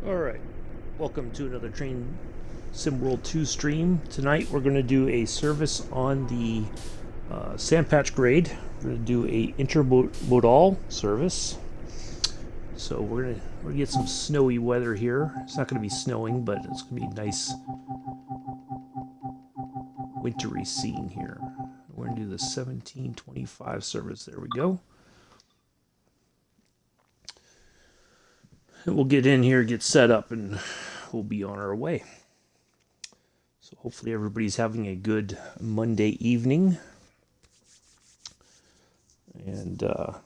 Alright, welcome to another Train Sim World 2 stream. Tonight we're going to do a service on the Sandpatch grade. We're going to do a intermodal service. So we're going to get some snowy weather here. It's not going to be snowing, but it's going to be a nice wintry scene here. We're going to do the 1725 service. There we go. And we'll get in here, get set up, and we'll be on our way. So hopefully everybody's having a good Monday evening. And now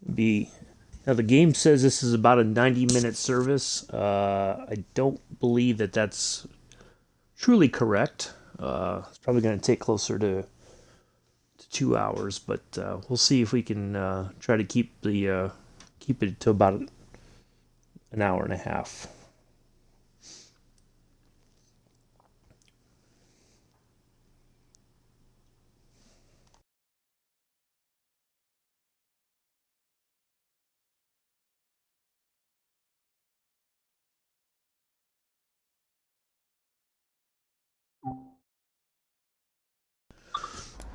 the game says this is about a 90-minute service. I don't believe that that's truly correct. It's probably going to take closer to 2 hours, but we'll see if we can try to keep it to about an hour and a half.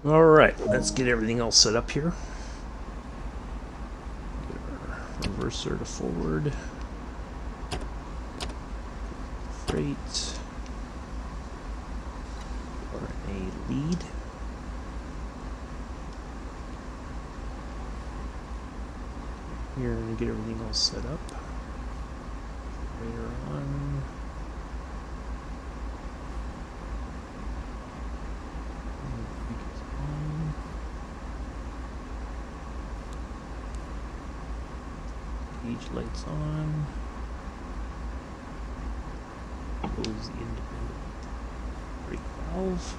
All right, let's get everything else set up here. Get our reverser to forward. Freight. RNA lead. Here, and get everything all set up. Radar on. Gauge lights on. Close the independent brake valve.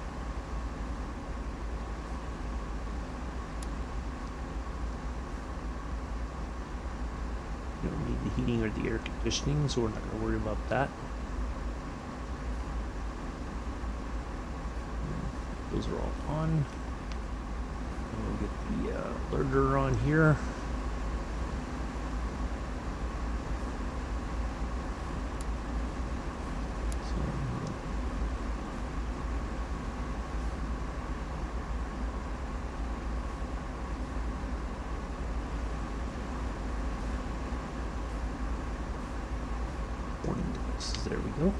You don't need the heating or the air conditioning, so we're not going to worry about that. Those are all on. And we'll get the alerter on here. Warning devices, there we go.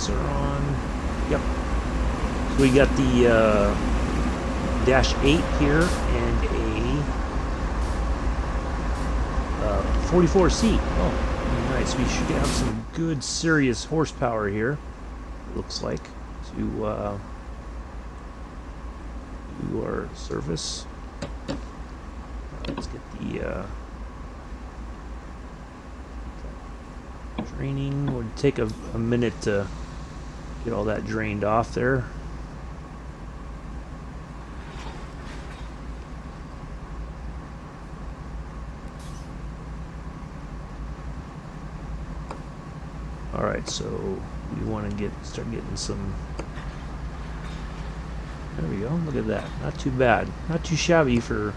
Are on. Yep. So we got the dash 8 here and a 44C. Oh, nice. We should have some good, serious horsepower here. It looks like to do our service. Let's get the draining. Would take a minute to get all that drained off there. All right, so we want to start getting some. There we go. Look at that. Not too bad. Not too shabby for.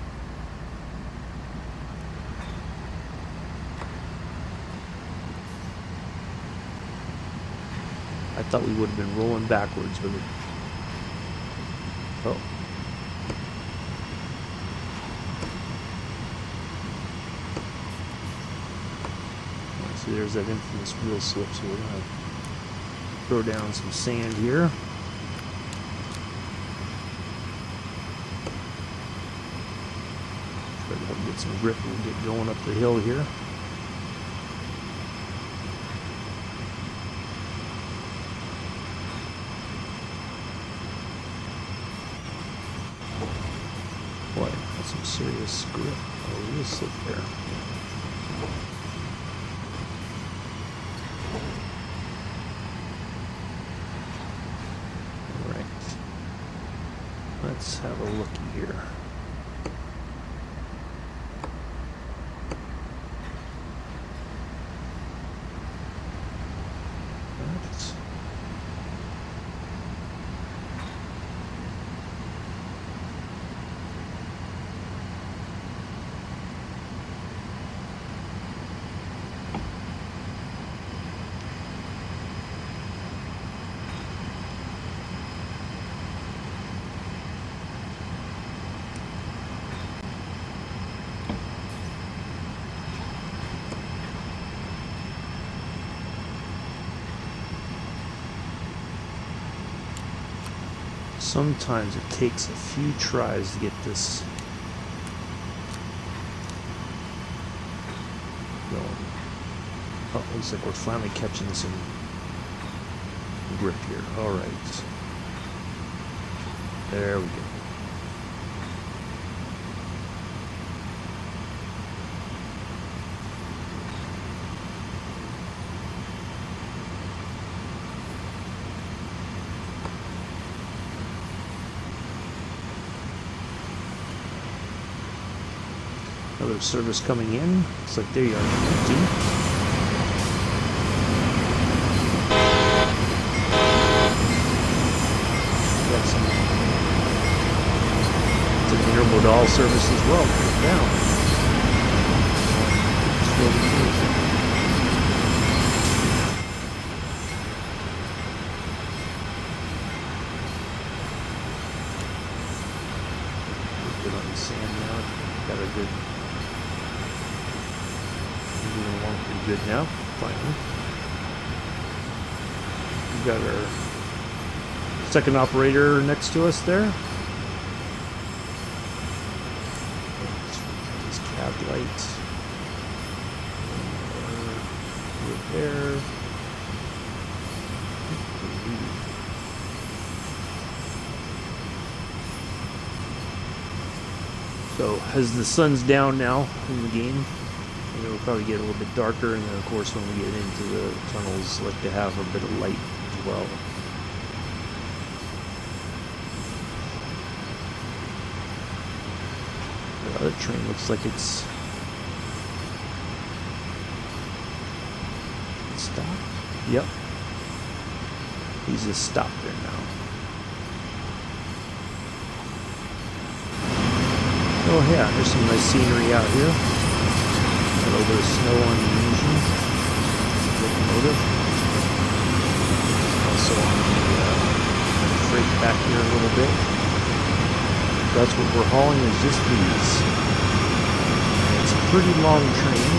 I thought we would have been rolling backwards with it. Oh. See, there's that infamous wheel slip, so we're going to throw down some sand here. Try to help get some grip and get going up the hill here. Boy, that's some serious grip. Oh, wheel slip there. Alright. Let's have a looky here. Sometimes it takes a few tries to get this going. Oh, looks like we're finally catching this in grip here. All right. There we go. Another service coming in. Looks like there you are, empty. Got some. It's an intermodal service as well. Put it down. It's really amazing. Good on the sand now. Got a good. Moving along pretty good now, finally. We've got our second operator next to us there. These cab lights. Repair. So, as the sun's down now in the game, it'll probably get a little bit darker, and then of course when we get into the tunnels, like to have a bit of light as well. The other train looks like it's stopped. Yep. He's just stopped there now. Oh yeah, there's some nice scenery out here. A little bit of snow on the engine, locomotive. Also on the freight back here a little bit. That's what we're hauling, is just these. And it's a pretty long train.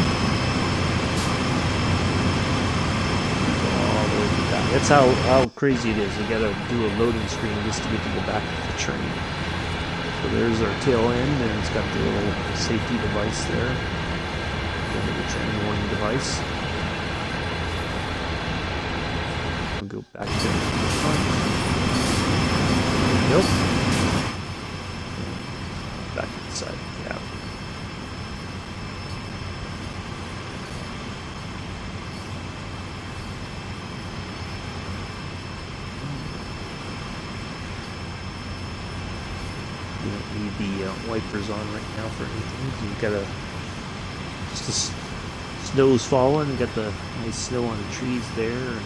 All the way to the back. That's how crazy it is. You gotta do a loading screen just to get to the back of the train. So there's our tail end, and it's got the little safety device there. The train warning device. We'll go back to the front. Nope. Back inside the cab. You don't need the wipers on right now for anything. You've got to just the snow's falling. You got the nice snow on the trees there and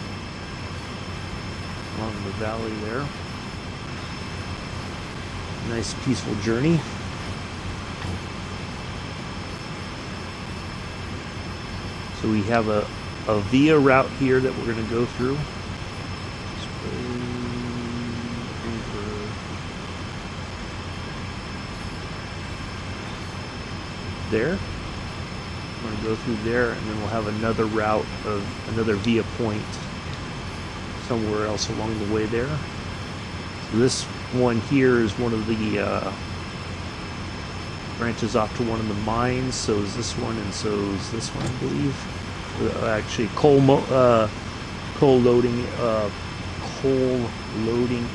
along the valley there. Nice peaceful journey. So we have a via route here that we're going to go through. There. We're going to go through there, and then we'll have another route of another via point somewhere else along the way there. So this one here is one of the branches off to one of the mines. So is this one, and so is this one, I believe. Actually, coal loading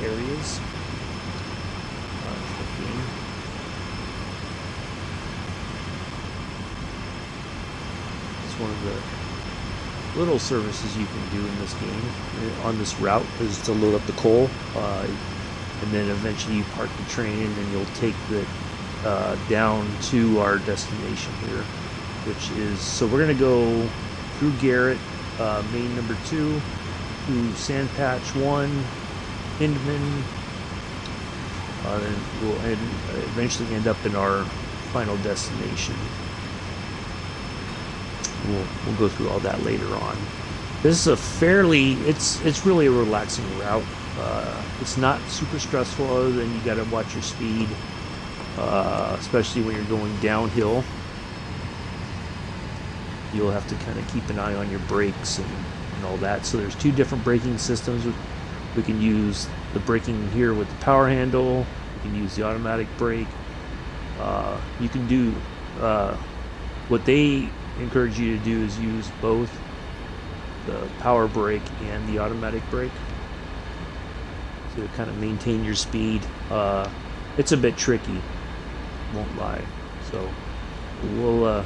areas. One of the little services you can do in this game on this route is to load up the coal, and then eventually you park the train, and then you'll take the down to our destination here, which is, so we're going to go through Garrett, main number 2, through Sandpatch 1, Hindman, then we'll eventually end up in our final destination. We'll go through all that later on. This is a fairly, it's really a relaxing route. It's not super stressful, other than you got to watch your speed, especially when you're going downhill. You'll have to kind of keep an eye on your brakes and all that. So there's 2 different braking systems We can use the braking here with the power handle. We can use the automatic brake. You can do what they encourage you to do is use both the power brake and the automatic brake to kind of maintain your speed. It's a bit tricky, won't lie. So we'll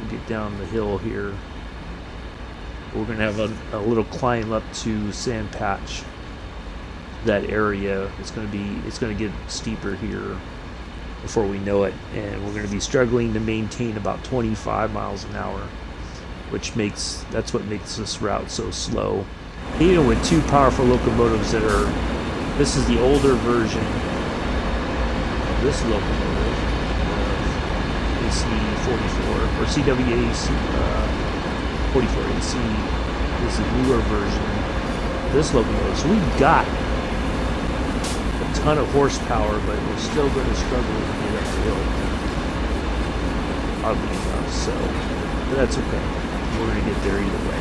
get down the hill here. We're gonna have a little climb up to Sand Patch. That area, it's gonna get steeper here before we know it, and we're gonna be struggling to maintain about 25 miles an hour, that's what makes this route so slow. Even with two powerful locomotives this is the older version of this locomotive, AC44 or CWAC 44 AC is the newer version of this locomotive. So we've got a ton of horsepower, but we're still going to struggle to get up the hill, oddly enough. So, but that's okay. We're going to get there either way.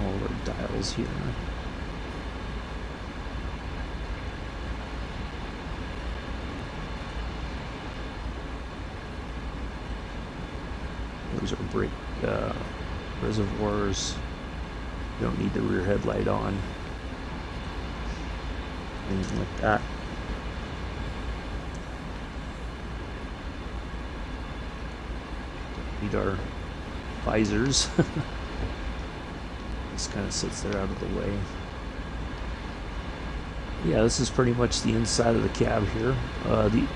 All of our dials here. Those are brake reservoirs. You don't need the rear headlight on. Anything like that. Don't need our visors. This kind of sits there out of the way. Yeah, this is pretty much the inside of the cab here. The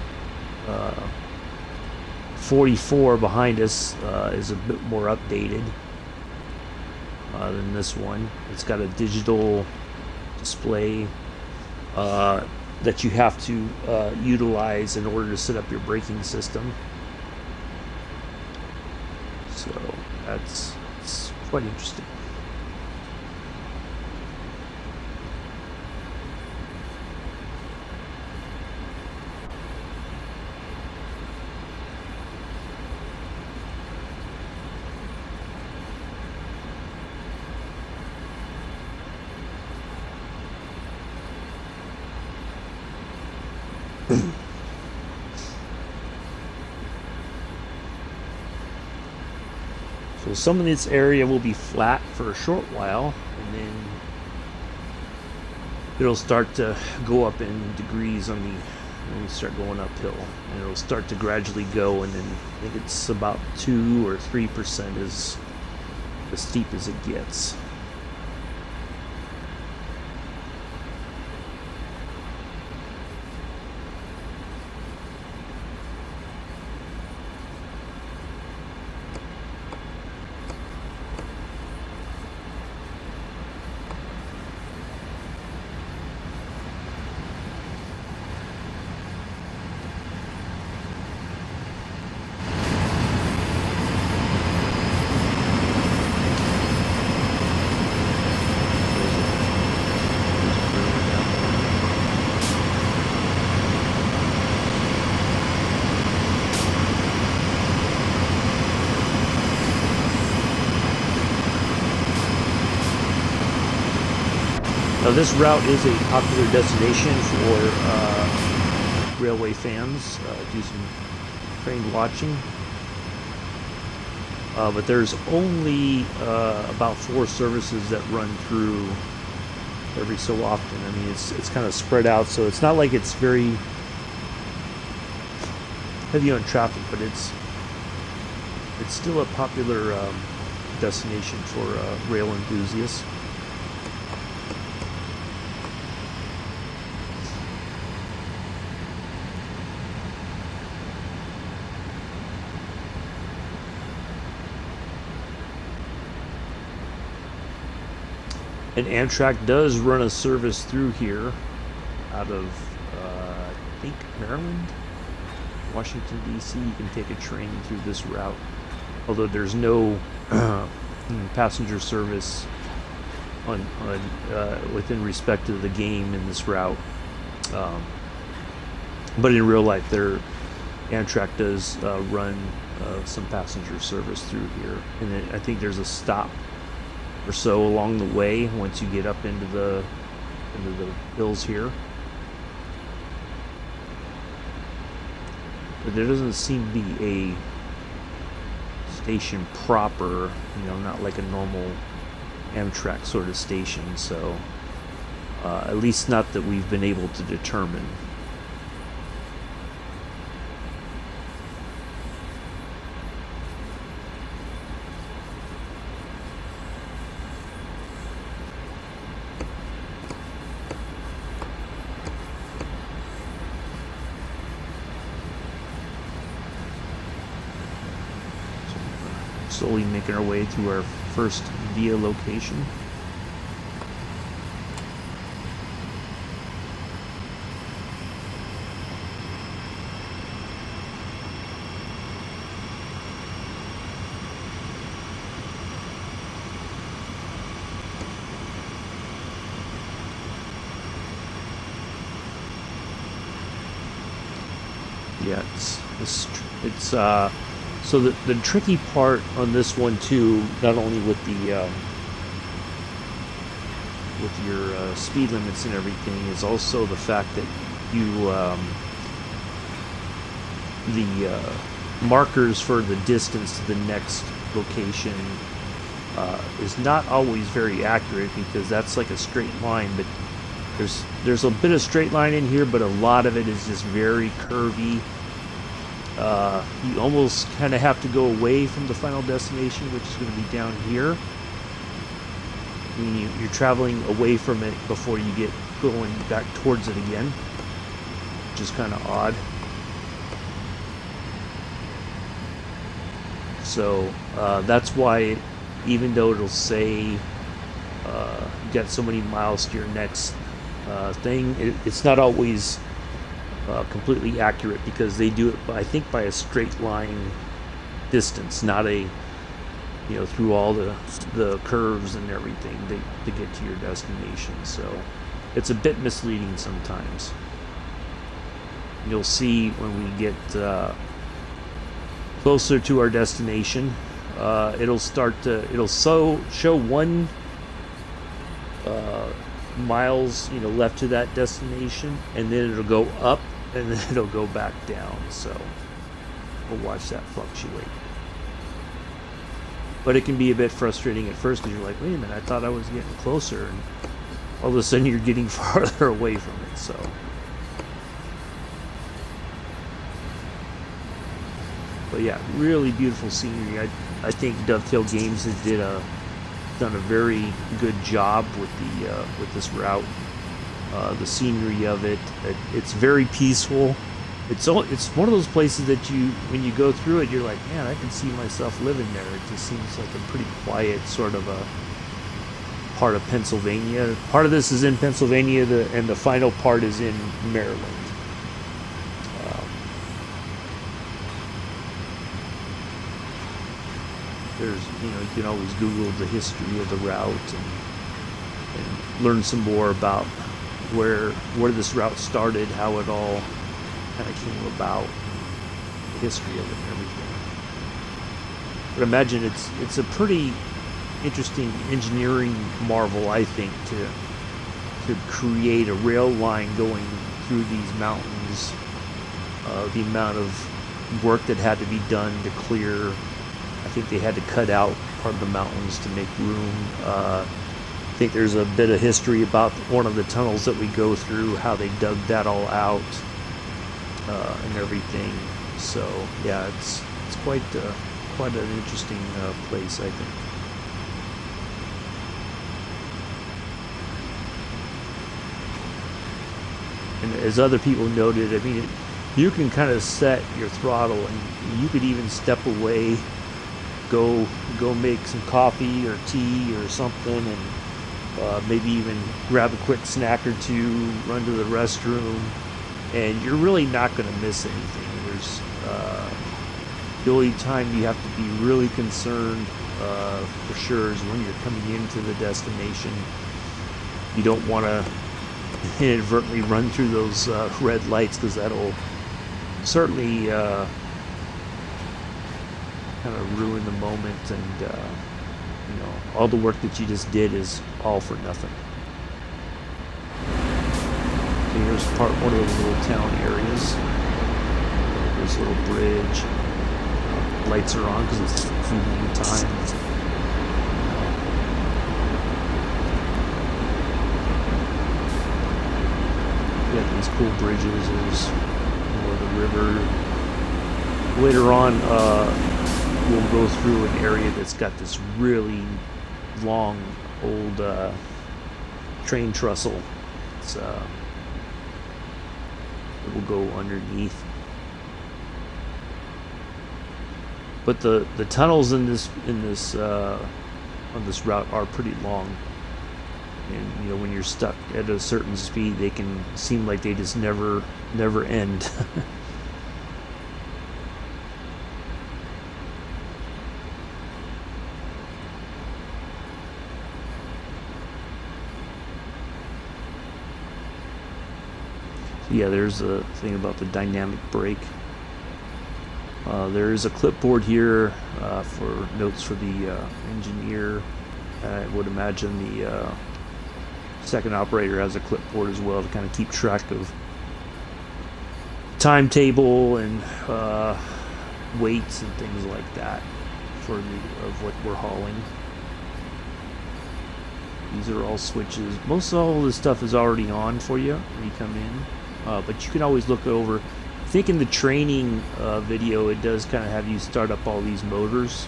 44 behind us is a bit more updated than this one. It's got a digital display that you have to utilize in order to set up your braking system. So it's quite interesting. So some of this area will be flat for a short while, and then it'll start to go up in degrees when we start going uphill, and it'll start to gradually go, and then I think it's about 2 or 3% is as steep as it gets. Now this route is a popular destination for railway fans. Do some train watching. But there's only about 4 services that run through every so often. I mean, it's kind of spread out, so it's not like it's very heavy on traffic, but it's still a popular destination for rail enthusiasts. And Amtrak does run a service through here out of, I think, Maryland, Washington, D.C. You can take a train through this route. Although there's no passenger service on within respect to the game in this route. Um, but in real life, Amtrak does run some passenger service through here, and then I think there's a stop or so along the way once you get up into the hills here. But there doesn't seem to be a station proper, not like a normal Amtrak sort of station, so at least not that we've been able to determine. Slowly making our way through our first via location. Yeah, it's so the tricky part on this one too, not only with the with your speed limits and everything, is also the fact that you the markers for the distance to the next location is not always very accurate, because that's like a straight line, but there's a bit of straight line in here, but a lot of it is just very curvy. You almost kind of have to go away from the final destination, which is going to be down here. I mean, you're traveling away from it before you get going back towards it again, which is kind of odd. So that's why, even though it'll say you got so many miles to your next thing, it's not always completely accurate, because they do it, I think, by a straight line distance, not a through all the curves and everything to get to your destination. So it's a bit misleading sometimes. You'll see when we get closer to our destination, it'll show 1 miles left to that destination, and then it'll go up, and then it'll go back down. So we'll watch that fluctuate. But it can be a bit frustrating at first, because you're like, wait a minute, I thought I was getting closer, and all of a sudden you're getting farther away from it. So but yeah, really beautiful scenery. I think Dovetail Games has done a very good job with this route. The scenery of it, it's very peaceful. It's one of those places that when you go through it, you're like, man, I can see myself living there. It just seems like a pretty quiet sort of a part of Pennsylvania. Part of this is in Pennsylvania, and the final part is in Maryland. There's, you can always Google the history of the route and learn some more about where this route started, how it all kind of came about, the history of it and everything. But imagine it's a pretty interesting engineering marvel, I think, to create a rail line going through these mountains. The amount of work that had to be done to clear. I think they had to cut out part of the mountains to make room. I think there's a bit of history about one of the tunnels that we go through, how they dug that all out and everything. So yeah, it's quite an interesting place, I think. And as other people noted, I mean, you can kind of set your throttle, and you could even step away, go make some coffee or tea or something, and maybe even grab a quick snack or two, run to the restroom, and you're really not going to miss anything. The only time you have to be really concerned for sure is when you're coming into the destination. You don't want to inadvertently run through those red lights, because that'll certainly kind of ruin the moment, and you know, all the work that you just did is all for nothing. So here's one of those little town areas. There's a little bridge. Lights are on because it's evening time. We got these cool bridges. There's the river. Later on, we'll go through an area that's got this really long, old train trestle. It's it will go underneath. But the tunnels in this on this route are pretty long, and you know, when you're stuck at a certain speed, they can seem like they just never end. Yeah, there's a thing about the dynamic brake. There is a clipboard here for notes for the engineer. I would imagine the second operator has a clipboard as well to kind of keep track of timetable and weights and things like that of what we're hauling. These are all switches. Most all of this stuff is already on for you when you come in, but you can always look over. I think in the training video, it does kind of have you start up all these motors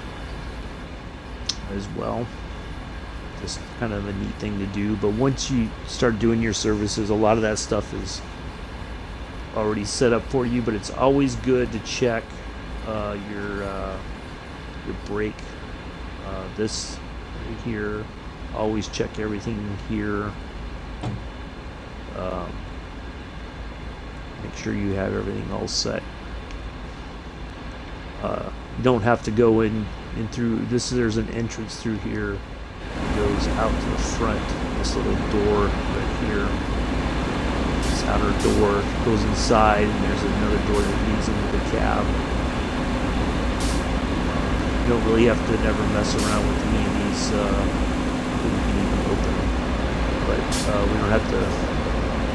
as well. Just kind of a neat thing to do. But once you start doing your services, a lot of that stuff is already set up for you. But it's always good to check your brake. This right here, always check everything here. Make sure you have everything all set. You don't have to go in through this. There's an entrance through here. It goes out to the front. This little door right here. This outer door goes inside, and there's another door that leads into the cab. You don't really have to never mess around with any of these. We can even open them, but we don't have to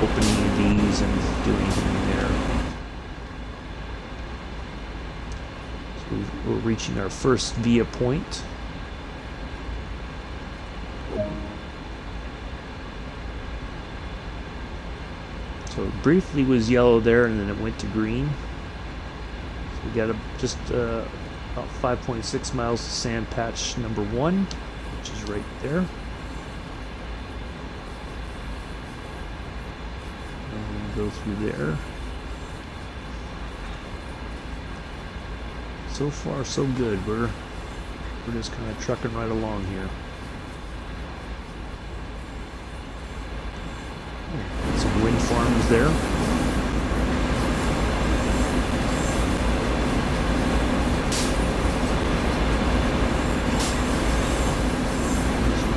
open any of these and do anything in there. So we're reaching our first via point. So it briefly was yellow there, and then it went to green. So we got just about 5.6 miles to sand patch number 1, which is right there. Go through there. So far so good. We're just kind of trucking right along here. Some wind farms there.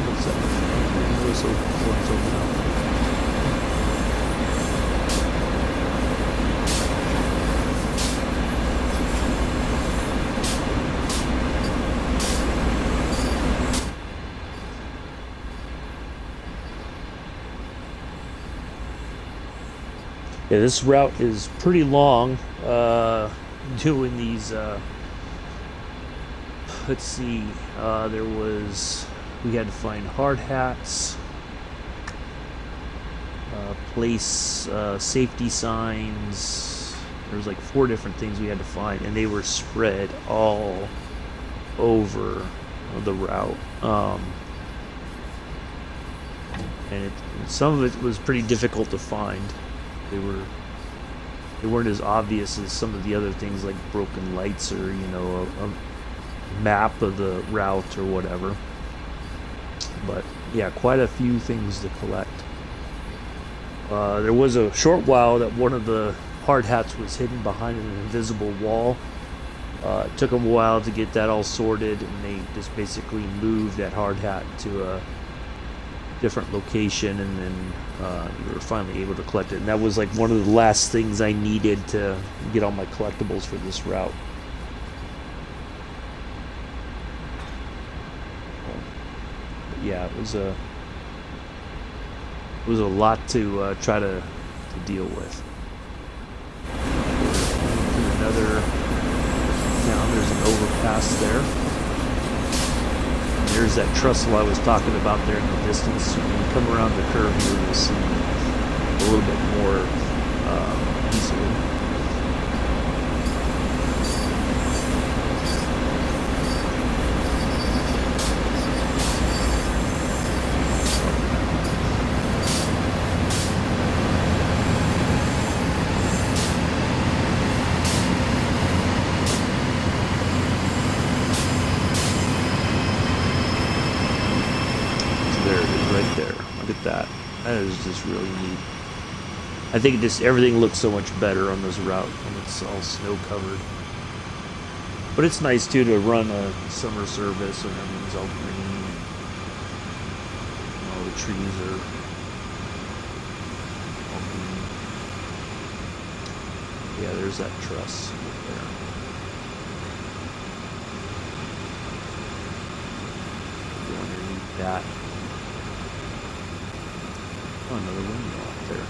What's that? Whistle flies over now. Yeah, this route is pretty long. Doing these, let's see, we had to find hard hats, place safety signs. There was like 4 different things we had to find, and they were spread all over the route. And some of it was pretty difficult to find. They weren't as obvious as some of the other things like broken lights or, you know, a map of the route or whatever. But yeah, quite a few things to collect. There was a short while that one of the hard hats was hidden behind an invisible wall. It took them a while to get that all sorted, and they just basically moved that hard hat to a different location, and then we were finally able to collect it. And that was like one of the last things I needed to get all my collectibles for this route. But yeah, it was a lot to try to deal with. Another town, there's an overpass there. And there's that trestle I was talking about there in the distance. When you come around the curve here, you'll see a little bit more easily. That is just really neat. I think just everything looks so much better on this route when it's all snow covered. But it's nice too to run a summer service when everything's all green and all the trees are all green. Yeah, there's that truss right there. Go underneath that. Oh, another windmill out there.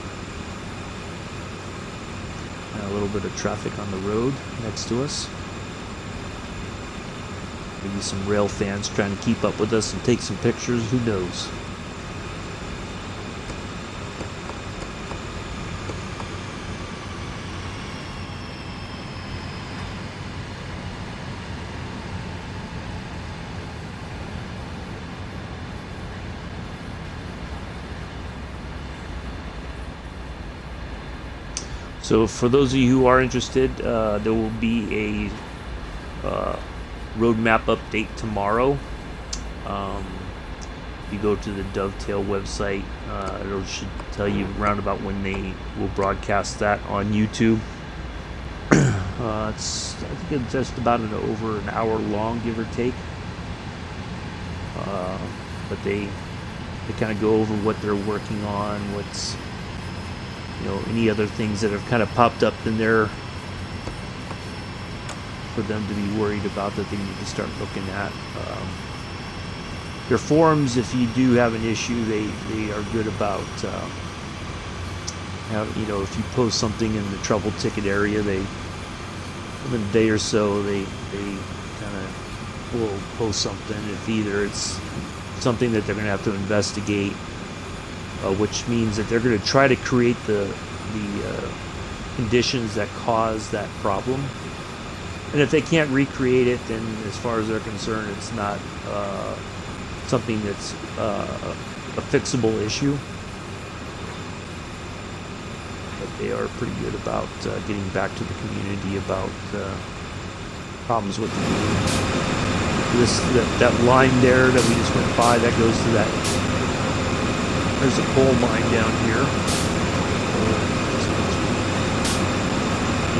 And a little bit of traffic on the road next to us. Maybe some rail fans trying to keep up with us and take some pictures, who knows. So for those of you who are interested, there will be a roadmap update tomorrow. If you go to the Dovetail website, it should tell you around about when they will broadcast that on YouTube. I think it's just about over an hour long, give or take. But they kind of go over what they're working on, what's any other things that have kind of popped up in there for them to be worried about that they need to start looking at. Their forums, if you do have an issue, they are good about if you post something in the trouble ticket area, within a day or so they kind of will post something. If either it's something that they're going to have to investigate, which means that they're going to try to create the conditions that cause that problem. And if they can't recreate it, then as far as they're concerned, it's not something that's a fixable issue. But they are pretty good about getting back to the community about problems with the game. That line there that we just went by, that goes to that. There's a coal mine down here.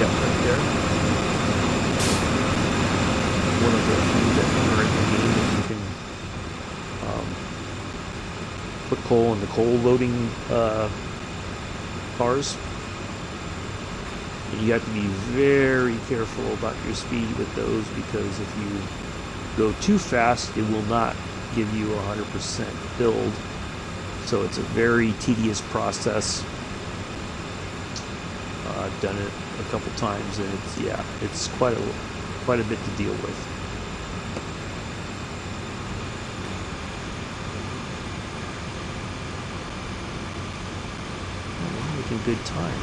Yep, right there. One of the few that are in the game that you can put coal in the coal loading cars. And you have to be very careful about your speed with those, because if you go too fast, it will not give you 100% filled. So it's a very tedious process. I've done it a couple times, and it's quite a bit to deal with. We're making good time.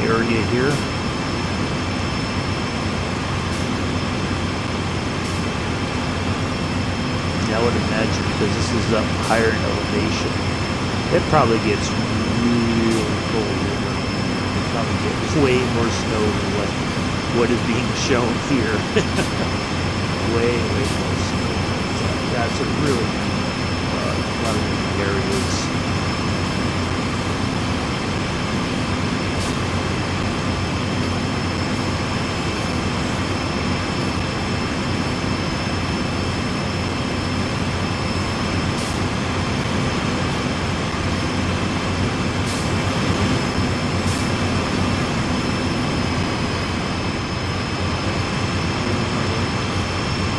Area here. would imagine, because this is up higher in elevation, it probably gets really cold. It probably gets way more snow than what is being shown here. Way more snow. That's a really lot of areas.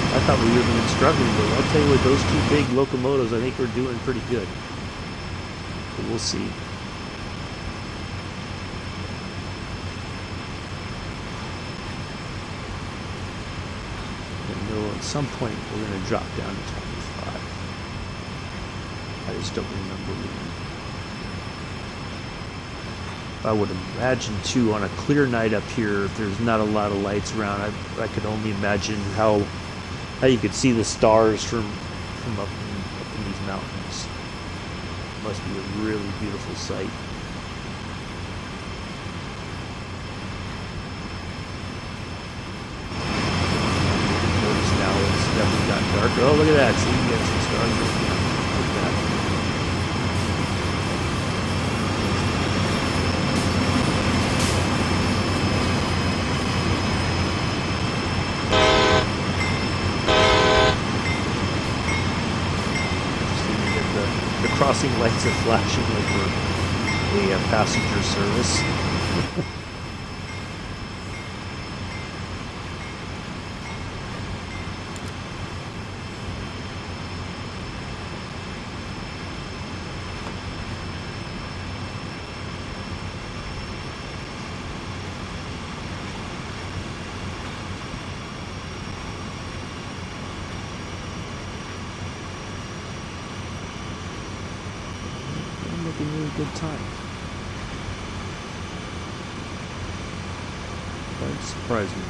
I thought we would have been struggling, but I'll tell you what, those two big locomotives, I think we're doing pretty good. But we'll see. I know at some point we're going to drop down to 25. I just don't remember when. I would imagine too, on a clear night up here, if there's not a lot of lights around, I could only imagine how you could see the stars from up in these mountains. It must be a really beautiful sight. Notice now it's definitely gotten darker. Oh, look at that! See, you got some stars right there. Look at that. The crossing lights are flashing like we're a passenger service. A really good time. That surprised me.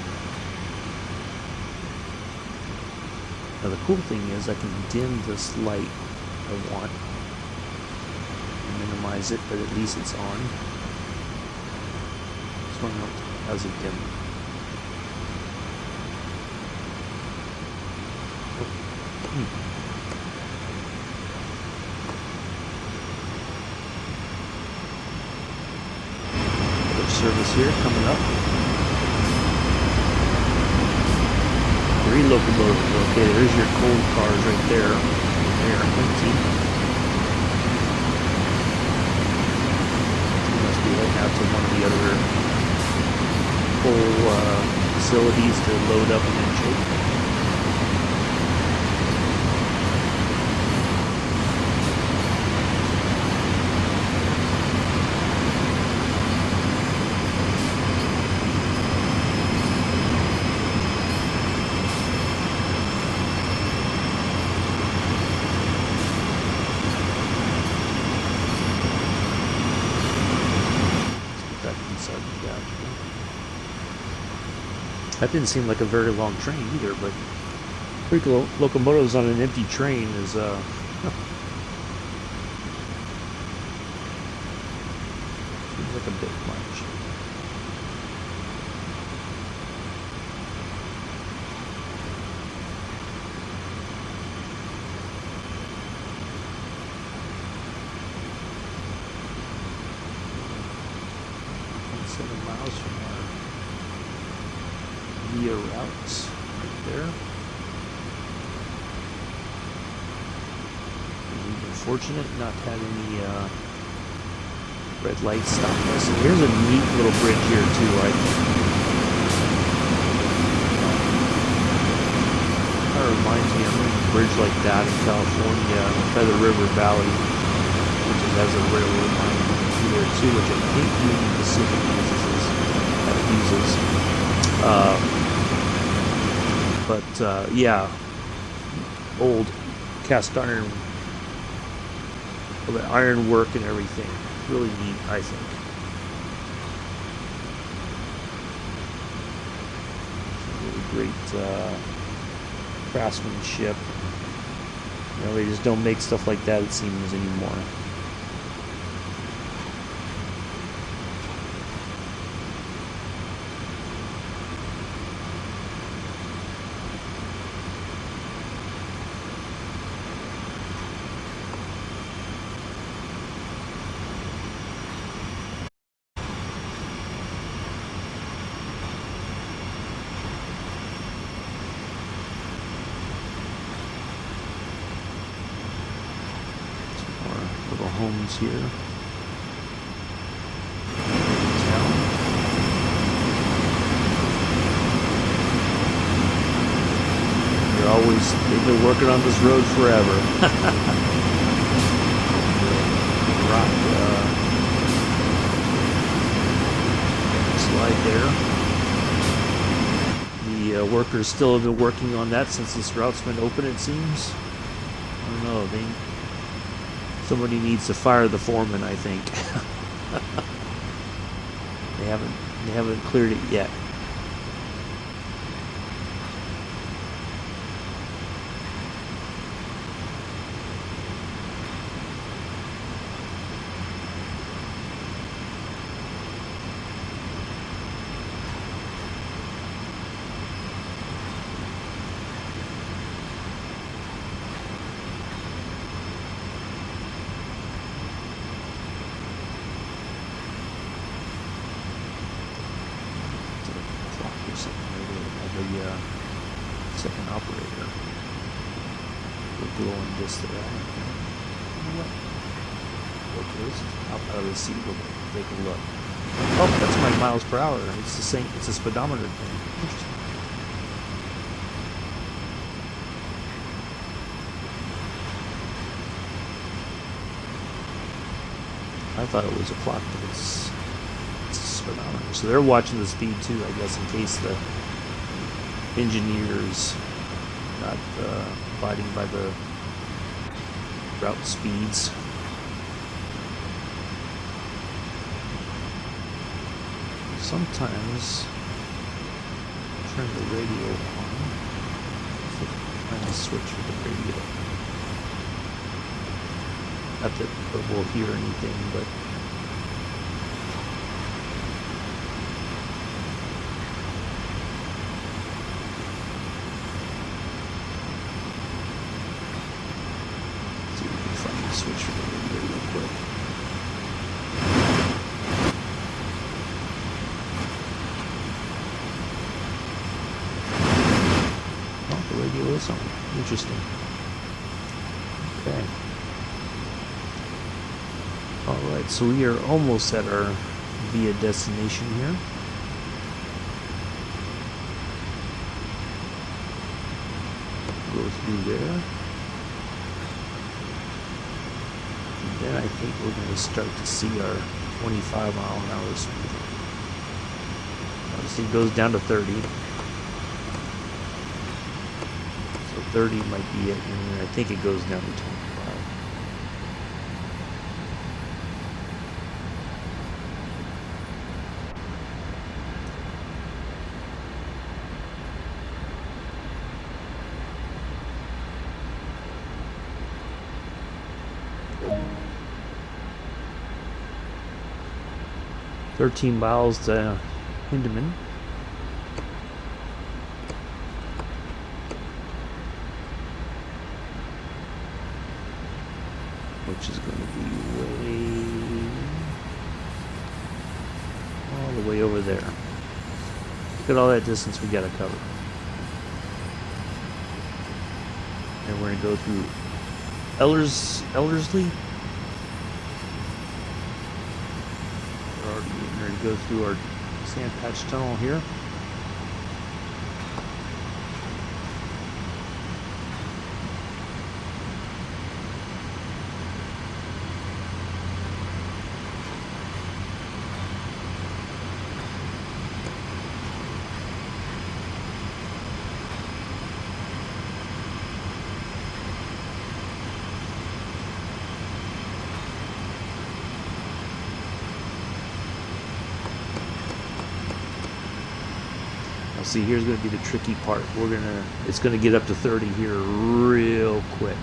Now the cool thing is I can dim this light I want. Minimize it, but at least it's on. This one has a dim. Service here coming up. 3 locomotives. Okay, there's your cold cars right there. They're empty. You must be heading out to one of the other coal facilities to load up eventually. That didn't seem like a very long train either, but 3 locomotives on an empty train is seems like a bit much. Miles from our via routes right there. We've been fortunate not to have any red lights stopping us. And here's a neat little bridge here too, I think. Kind of reminds me of a bridge like that in California, Feather River Valley, which has a railroad line there too, which I think Union Pacific uses. But yeah, old cast iron, all the iron work and everything, really neat, I think. Some really great craftsmanship. You know, they just don't make stuff like that, it seems, anymore. Little homes here. They've been working on this road forever. Rock slide there. The workers still have been working on that since this route's been open, it seems. I don't know, somebody needs to fire the foreman, I think. They haven't cleared it yet. The second operator. We're blowing this there. Okay, let's hop out of the seat. We'll take a look. Oh, that's my miles per hour. It's the same. It's a speedometer thing. Interesting. I thought it was a clock, but it's a speedometer. So they're watching the speed too, I guess, in case the engineers not abiding by the route speeds. Sometimes turn the radio on. Trying to switch with the radio. Not that we'll hear anything, but switch for the radio real quick. Oh, the radio is on. Interesting. Okay. Alright, so we are almost at our via destination here. Go through there. Then I think we're going to start to see our 25-mile-an-hour speed. Obviously, it goes down to 30. So 30 might be it, and I think it goes down to 25. $13 miles to Hindeman. Which is going to be way... all the way over there. Look at all that distance we got to cover. And we're going to go through Ellerslie. We're going to go through our sand patch tunnel here. See, here's going to be the tricky part. It's going to get up to 30 here real quick.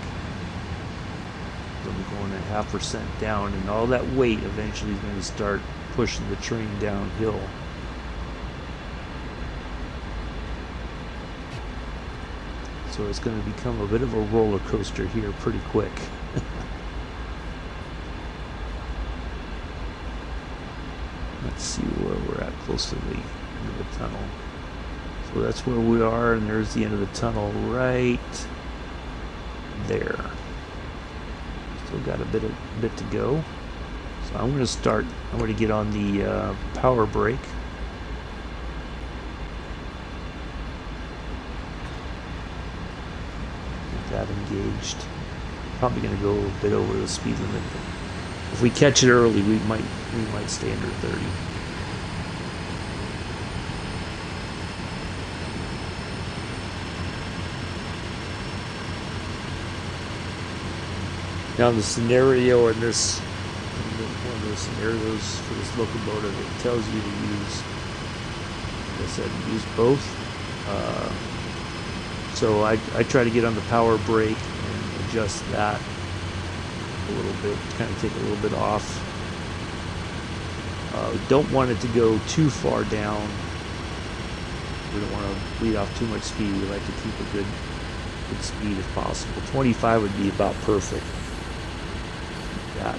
I'm going a 0.5% down, and all that weight eventually is going to start pushing the train downhill. So it's going to become a bit of a roller coaster here pretty quick. Let's see where we're at, close to the end of the tunnel. So that's where we are, and there's the end of the tunnel right there. Still got a bit to go. So I'm going to get on the power brake. Get that engaged. Probably going to go a bit over the speed limit. If we catch it early, we might stay under 30. Now the scenario in this, one of the scenarios for this locomotive, it tells you to use, like I said, use both. So I try to get on the power brake and adjust that a little bit, kind of take a little bit off. Don't want it to go too far down. We don't want to bleed off too much speed. We like to keep a good speed if possible. 25 would be about perfect. That.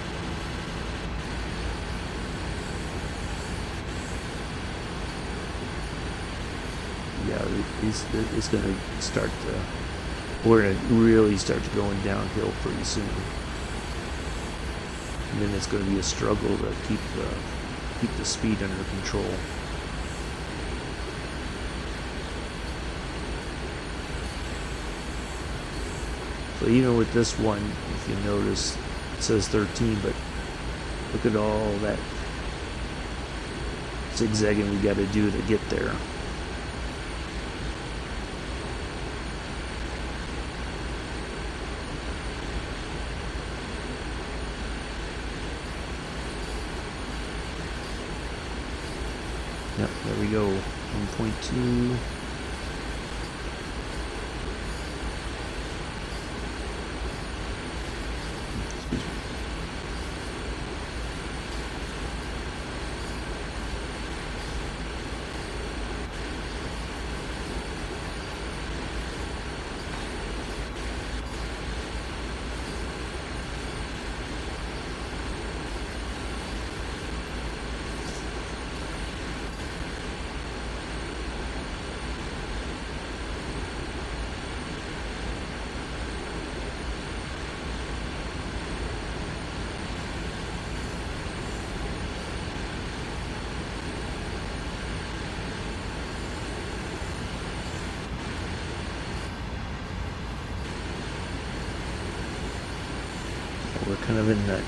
Yeah, it's going to start to, we're going to really start to going downhill pretty soon. And then it's going to be a struggle to keep the speed under control. So even with this one, if you notice, it says 13, but look at all that zigzagging we got to do to get there. Yep, there we go. 1.2. We're kind of in that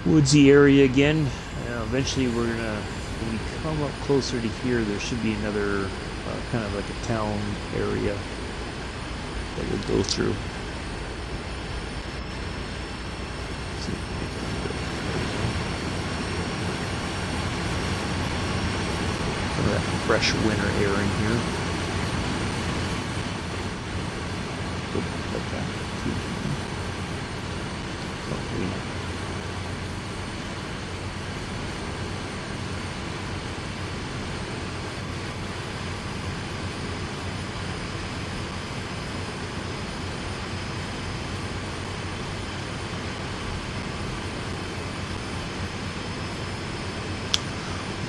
woodsy area again. Eventually we're gonna, when we come up closer to here, there should be another kind of like a town area that we'll go through. Some of that fresh winter air in here. Like that.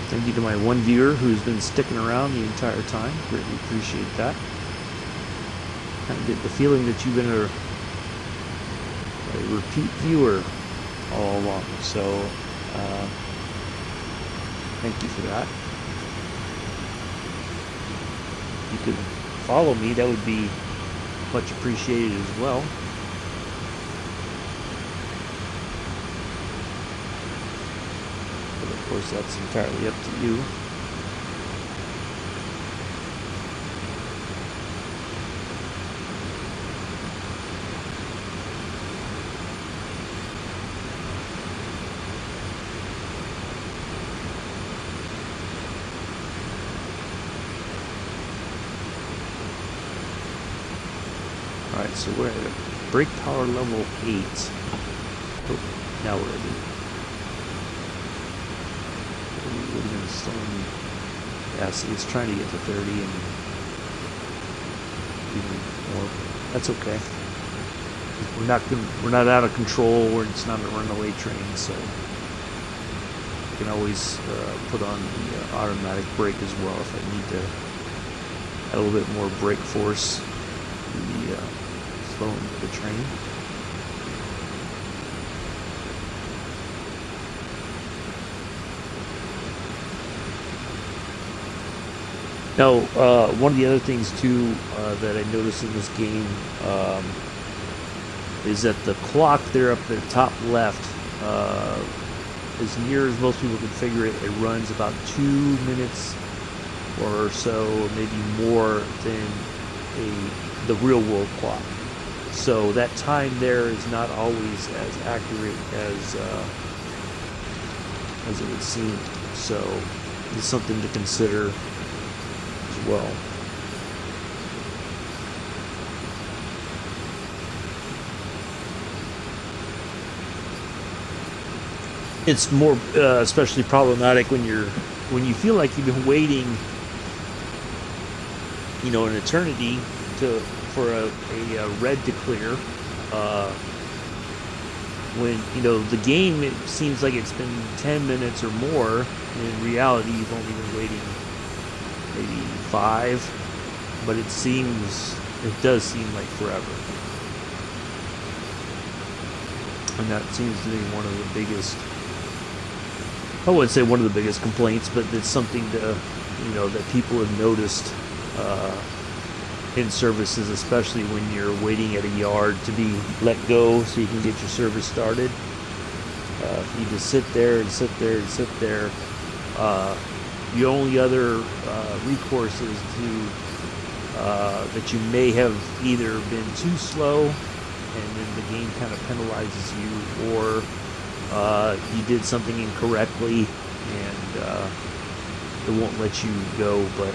Thank you to my one viewer who's been sticking around the entire time. Greatly appreciate that. Kind of get the feeling that you've been a repeat viewer all along. So thank you for that. If you could follow me, that would be much appreciated as well. But of course, that's entirely up to you. Alright, so we're Brake power level 8. Oh, now we're ready. We're going to slow him. Yeah, see, it's trying to get to 30 and even more. That's okay. We're not out of control. It's not a runaway train, so you can always put on the automatic brake as well if I need to add a little bit more brake force to the slowing of the train. Now, one of the other things too that I noticed in this game is that the clock there up the top left, as near as most people can figure it, it runs about 2 minutes or so, or maybe more than the real world clock. So that time there is not always as accurate as it would seem. So it's something to consider as well. It's more especially problematic when you feel like you've been waiting, an eternity for a red to clear. When the game, it seems like it's been 10 minutes or more. And in reality, you've only been waiting maybe 5, but it does seem like forever. And that seems to be one of the biggest, I wouldn't say one of the biggest complaints, but it's something that people have noticed in services, especially when you're waiting at a yard to be let go so you can get your service started. If you just sit there and sit there and sit there, the only other recourse is that you may have either been too slow and then the game kind of penalizes you, or you did something incorrectly and it won't let you go. But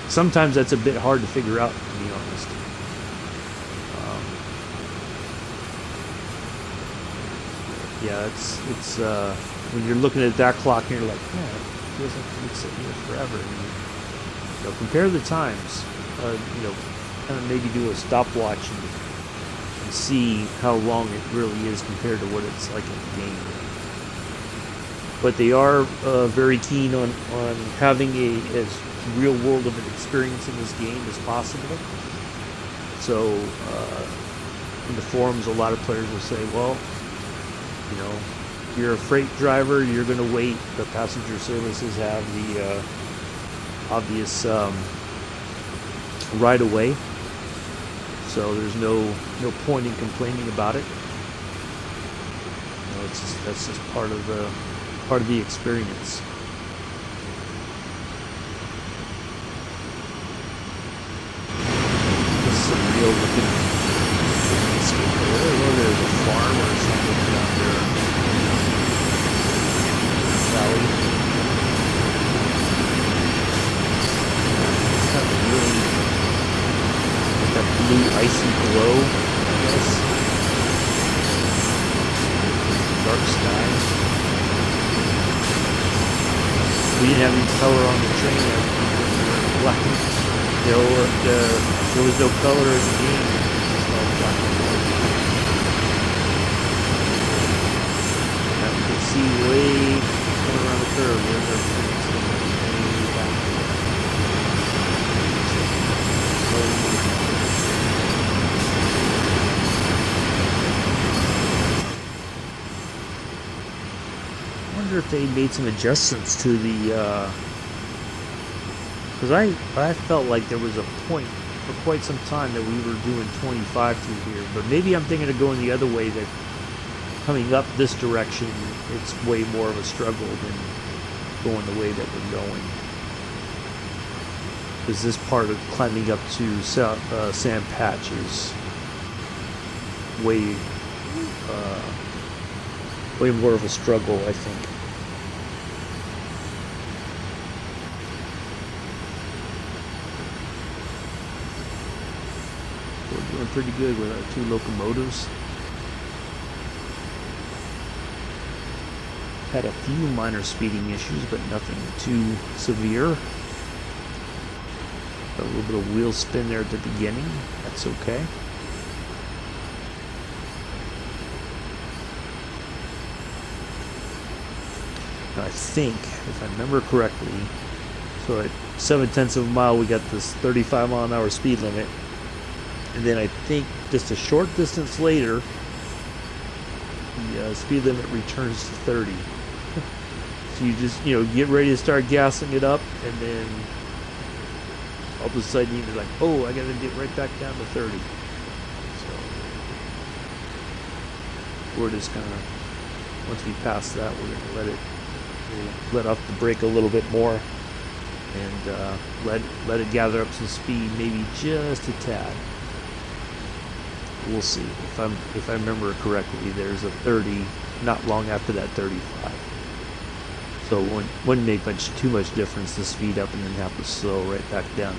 sometimes that's a bit hard to figure out, to be honest. Yeah, it's when you're looking at that clock and you're like, man, it feels like it's sitting here forever. And, compare the times. Kind of maybe do a stopwatch and see how long it really is compared to what it's like in the game. But they are very keen on having as real world of an experience in this game as possible. So in the forums, a lot of players will say, well, you're a freight driver, you're going to wait. The passenger services have the obvious right away, so there's no point in complaining about it. That's just part of the experience. This is some real looking landscape. There's a farm or something down there. Valley. It's got really like that blue icy glow, I guess. Dark sky. We didn't have any color on the train. Black. There was no color in the game. It's all black and white. Now you can see way coming around the curve. There's our train. Way back. I wonder if they made some adjustments to the because I felt like there was a point for quite some time that we were doing 25 through here, but maybe I'm thinking of going the other way, that coming up this direction it's way more of a struggle than going the way that we're going, because this part of climbing up to Sand Patch is way more of a struggle, I think. We're doing pretty good with our 2 locomotives. Had a few minor speeding issues, but nothing too severe. A little bit of wheel spin there at the beginning. That's okay. Now I think, if I remember correctly, so at 7/10 of a mile we got this 35-mile-an-hour speed limit, and then I think just a short distance later the speed limit returns to 30. So you just, get ready to start gassing it up, and then all of a sudden you're like, oh, I gotta get right back down to 30. So we're just gonna, once we pass that, we're gonna let off the brake a little bit more, and let it gather up some speed, maybe just a tad. We'll see. If I remember correctly, there's a 30 not long after that 35. So it wouldn't make too much difference to speed up and then have to slow right back down.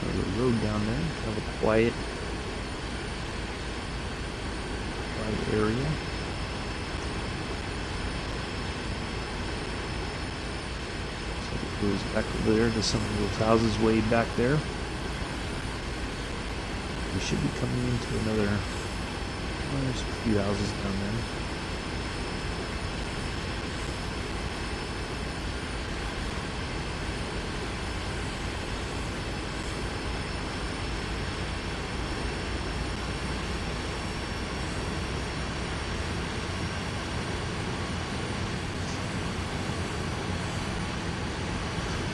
There's a road down there, kind of a quiet area. Goes back over there to some of those houses way back there. We should be coming into another, there's a few houses down there.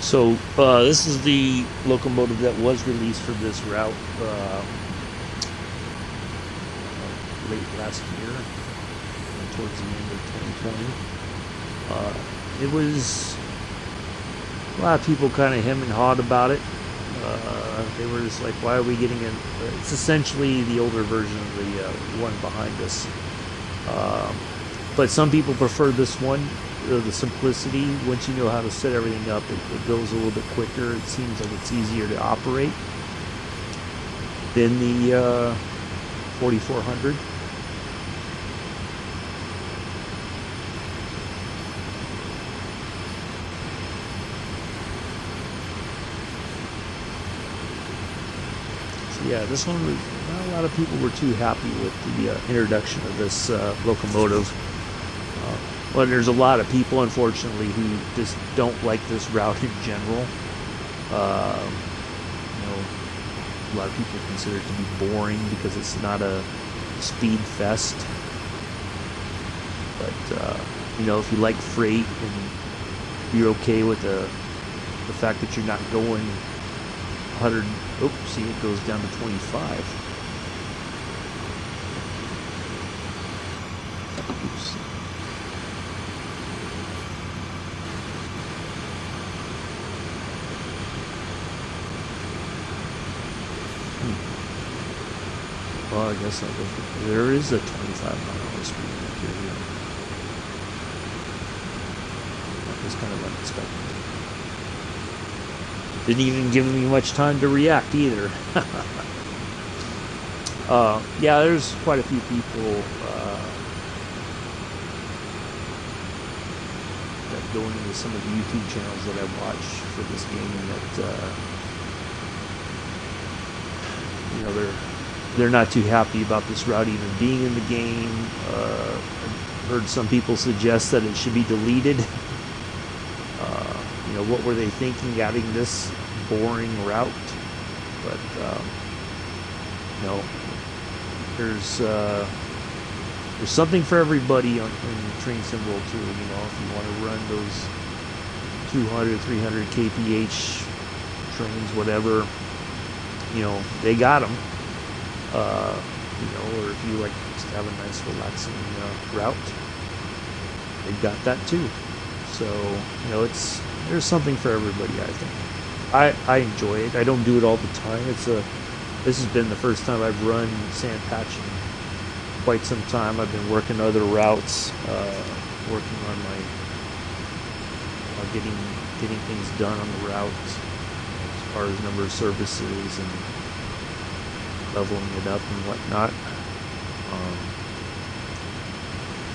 So this is the locomotive that was released for this route late last year, towards the end of 2020. It was, a lot of people kind of hem and hawed about it. They were just like, why are we getting it? It's essentially the older version of the one behind us. But some people prefer this one. The simplicity. Once you know how to set everything up, it goes a little bit quicker. It seems like it's easier to operate than the 4400. So yeah, this one was, not a lot of people were too happy with the introduction of this locomotive. Well, there's a lot of people, unfortunately, who just don't like this route in general. A lot of people consider it to be boring because it's not a speed fest. But, if you like freight and you're okay with the fact that you're not going 100, see, it goes down to 25. Oops. Well, I guess there is a 25-mile-an-hour speed limit here. Yeah. That was kind of unexpected. Didn't even give me much time to react either. Yeah, there's quite a few people that go into some of the YouTube channels that I watch for this game that, they're not too happy about this route even being in the game. I've heard some people suggest that it should be deleted. What were they thinking, adding this boring route? But there's something for everybody in Train Sim World 2. If you want to run those 200, 300 kph trains, whatever, they got them. Or if you like just have a nice relaxing route, they've got that too. So, there's something for everybody, I think. I enjoy it. I don't do it all the time. This has been the first time I've run sand patch in quite some time. I've been working other routes, working on my getting things done on the route as far as number of services and leveling it up and whatnot.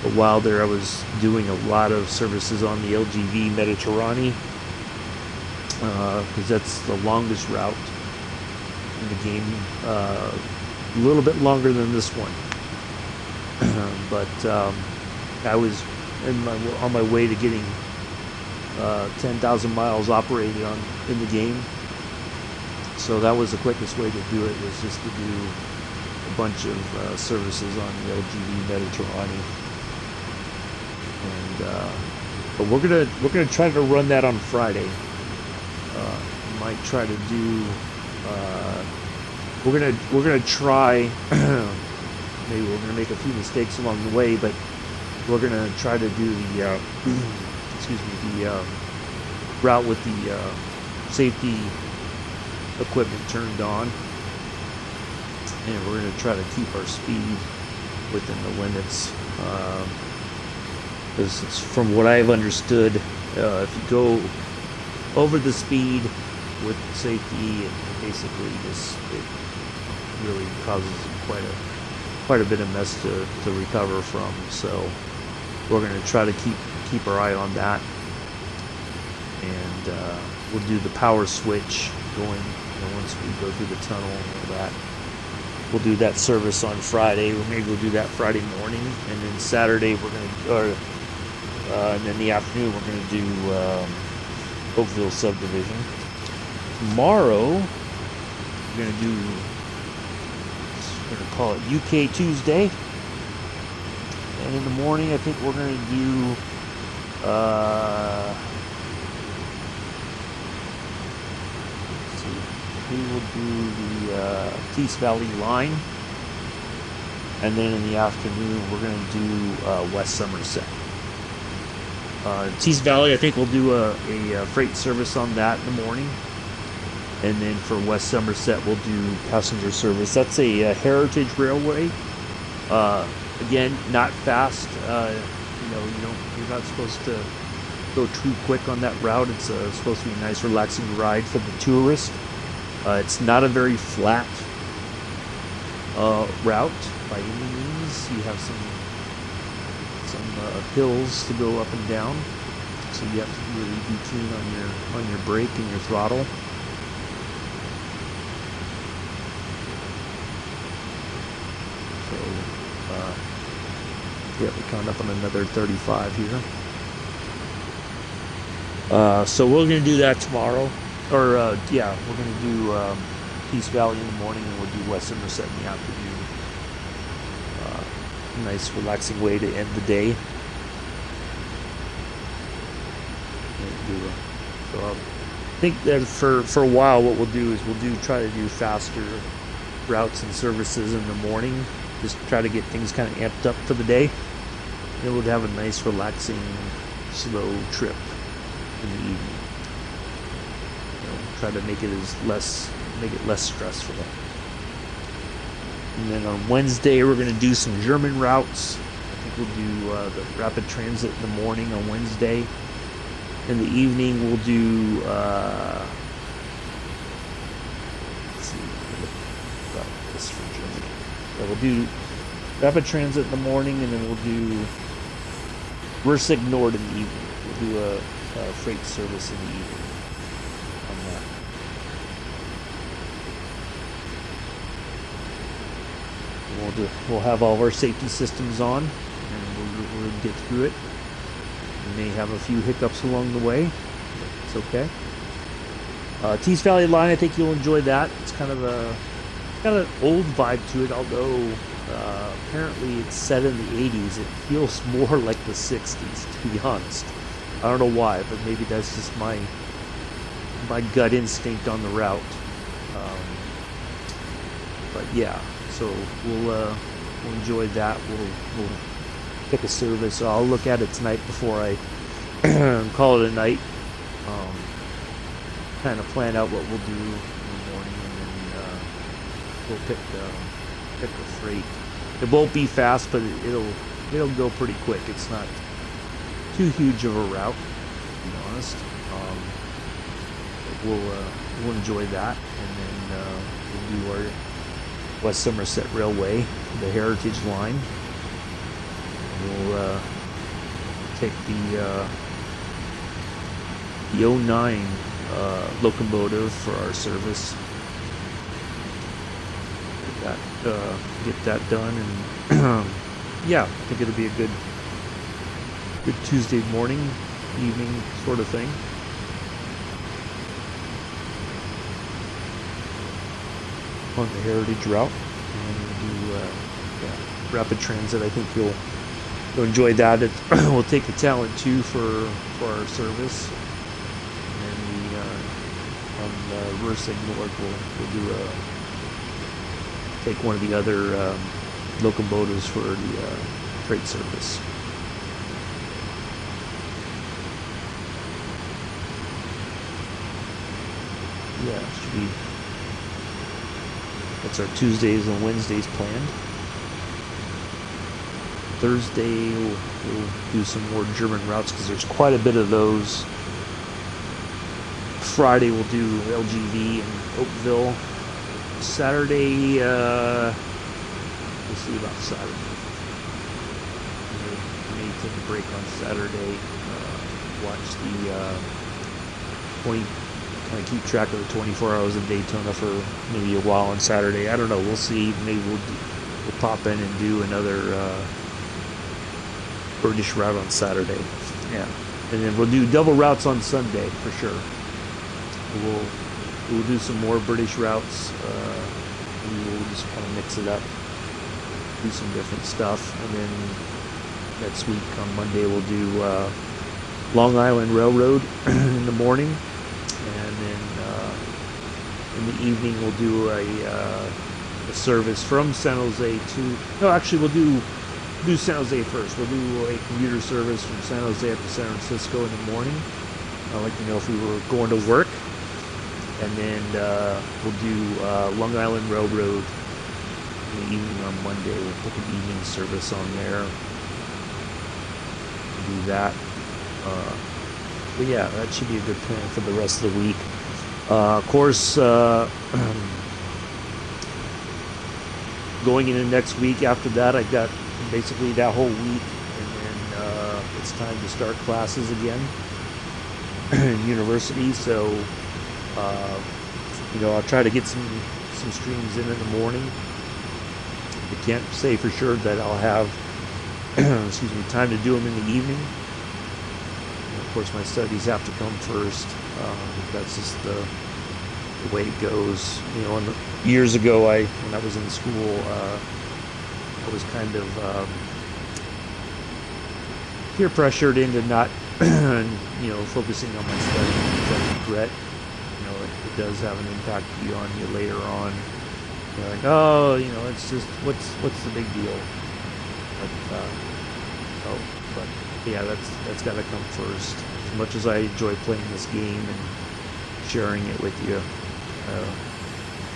A while there I was doing a lot of services on the LGV Mediterranean because that's the longest route in the game, a little bit longer than this one. But I was on my way to getting 10,000 miles operated in the game. So that was the quickest way to do it, was just to do a bunch of services on the LGV Mediterranean. And but we're gonna try to run that on Friday. Might try to do. We're gonna try. Maybe we're gonna make a few mistakes along the way, but we're gonna try to do the the route with the safety equipment turned on, and we're going to try to keep our speed within the limits. Because from what I've understood, if you go over the speed with safety, it basically it really causes quite a bit of mess to recover from. So we're going to try to keep our eye on that, and we'll do the power switch going. Once we go through the tunnel and all that, we'll do that service on Friday, or maybe we'll do that Friday morning, and then Saturday we're gonna, and then the afternoon we're gonna do Oakville subdivision. Tomorrow we're gonna call it UK Tuesday, and in the morning I think we're gonna do we will do the Tees Valley line, and then in the afternoon we're going to do West Somerset. Tees Valley, I think we'll do a freight service on that in the morning, and then for West Somerset we'll do passenger service. That's a heritage railway. Again, not fast. You're not supposed to go too quick on that route. It's supposed to be a nice, relaxing ride for the tourist. It's not a very flat route by any means. You have some hills to go up and down, so you have to really be keen on your brake and your throttle. So we're coming up on another 35 here. So we're going to do that tomorrow. Or, we're going to do Tees Valley in the morning, and we'll do West Somerset in the afternoon. Nice, relaxing way to end the day. So I think that for a while what we'll do is try to do faster routes and services in the morning. Just try to get things kind of amped up for the day. And we'll have a nice, relaxing, slow trip in the evening. Try to make it less stressful. And then on Wednesday we're going to do some German routes. I think we'll do the rapid transit in the morning on Wednesday. In the evening we'll do let's see, got this for Germany. So we'll do rapid transit in the morning, and then we'll do Versick Nord in the evening. We'll do a freight service in the evening. We'll have all of our safety systems on, and we'll get through it. We may have a few hiccups along the way. It's okay. Tees Valley line, I think you'll enjoy that. It's kind of an old vibe to it, although apparently it's set in the 80s. It feels more like the 60s, to be honest. I don't know why, but maybe that's just my gut instinct on the route. But yeah. So we'll enjoy that. We'll pick a service. I'll look at it tonight before I call it a night. Kind of plan out what we'll do in the morning, and then we'll pick the freight. It won't be fast, but it'll go pretty quick. It's not too huge of a route, to be honest. But we'll enjoy that, and then we'll do our West Somerset Railway, the Heritage Line. We'll take the 09 locomotive for our service. Get that done, and yeah, I think it'll be a good Tuesday morning, evening sort of thing. On the Heritage route, and we'll do rapid transit. I think you'll enjoy that. We'll take the Talent 2 for our service, and on the Versig North we'll do take one of the other locomotives for the freight service. Yeah, should be. That's our Tuesdays and Wednesdays planned. Thursday we'll do some more German routes because there's quite a bit of those. Friday we'll do LGV and Oakville. Saturday, we'll see about Saturday. We may take a break on Saturday. Watch the 20. Kind of keep track of the 24 hours of Daytona for maybe a while on Saturday. I don't know. We'll see. Maybe we'll pop in and do another British route on Saturday. Yeah, and then we'll do double routes on Sunday for sure. We'll do some more British routes. And we'll just kind of mix it up, do some different stuff, and then next week on Monday we'll do Long Island Railroad in the morning, and then in the evening we'll do a service from San Jose to. No, actually we'll do San Jose first. We'll do a commuter service from San Jose up to San Francisco in the morning. I'd like to know if we were going to work. And then we'll do Long Island Railroad in the evening on Monday. We'll put an evening service on there. We'll do that. But yeah, that should be a good plan for the rest of the week. Of course, going into next week after that, I got basically that whole week, and then it's time to start classes again in university. So I'll try to get some streams in the morning. I can't say for sure that I'll have time to do them in the evening. And of course, my studies have to come first. That's just the way it goes. Years ago, when I was in school, I was kind of peer pressured into not, focusing on my studies, which I regret. It does have an impact on you later on. You're like, it's just what's the big deal? But yeah, that's got to come first. As much as I enjoy playing this game and sharing it with you,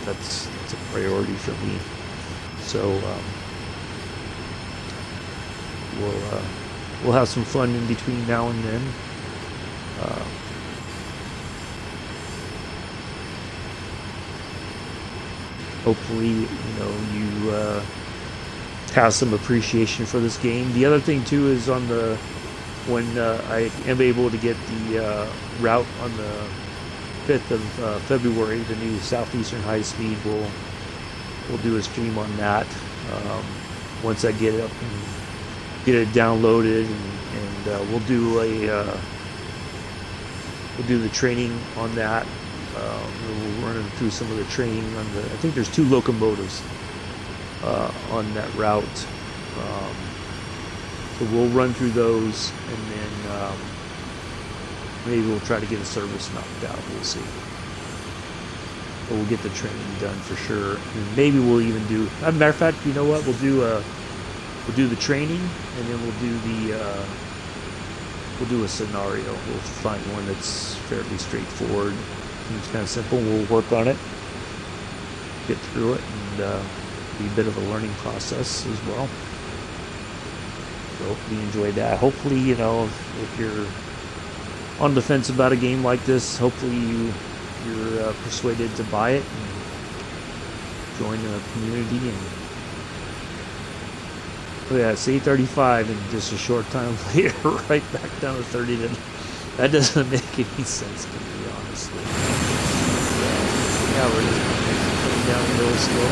that's a priority for me. So we'll have some fun in between now and then. Hopefully, you have some appreciation for this game. The other thing too is when I am able to get the route on the 5th of February, the new Southeastern High Speed, we'll do a stream on that. Once I get it up and get it downloaded, and we'll do the training on that. We'll run through some of the training on I think there's 2 locomotives on that route. So we'll run through those, and then maybe we'll try to get a service knocked out. We'll see. But we'll get the training done for sure. And maybe we'll even do. As a matter of fact, you know what? We'll do the training, and then we'll do a scenario. We'll find one that's fairly straightforward. It's kind of simple. We'll work on it, get through it, and be a bit of a learning process as well. So hopefully you enjoyed that. Hopefully, you know, if you're on the fence about a game like this, hopefully you're persuaded to buy it and join the community. And oh yeah, it's 8:35 and just a short time later, right back down to 30. That doesn't make any sense to me, honestly. Yeah, we're just coming down a little slow.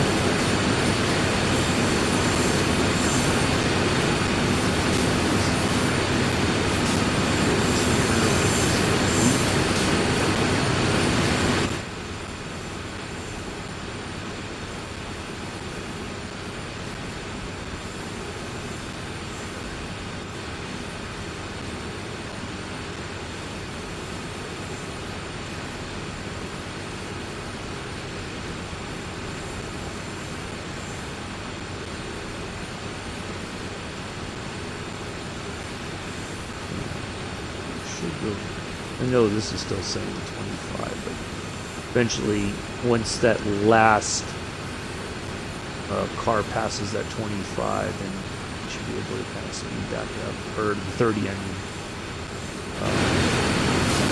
I know this is still saying 25, but eventually, once that last car passes that 25, then you should be able to kind of speed back up, or 30, I mean.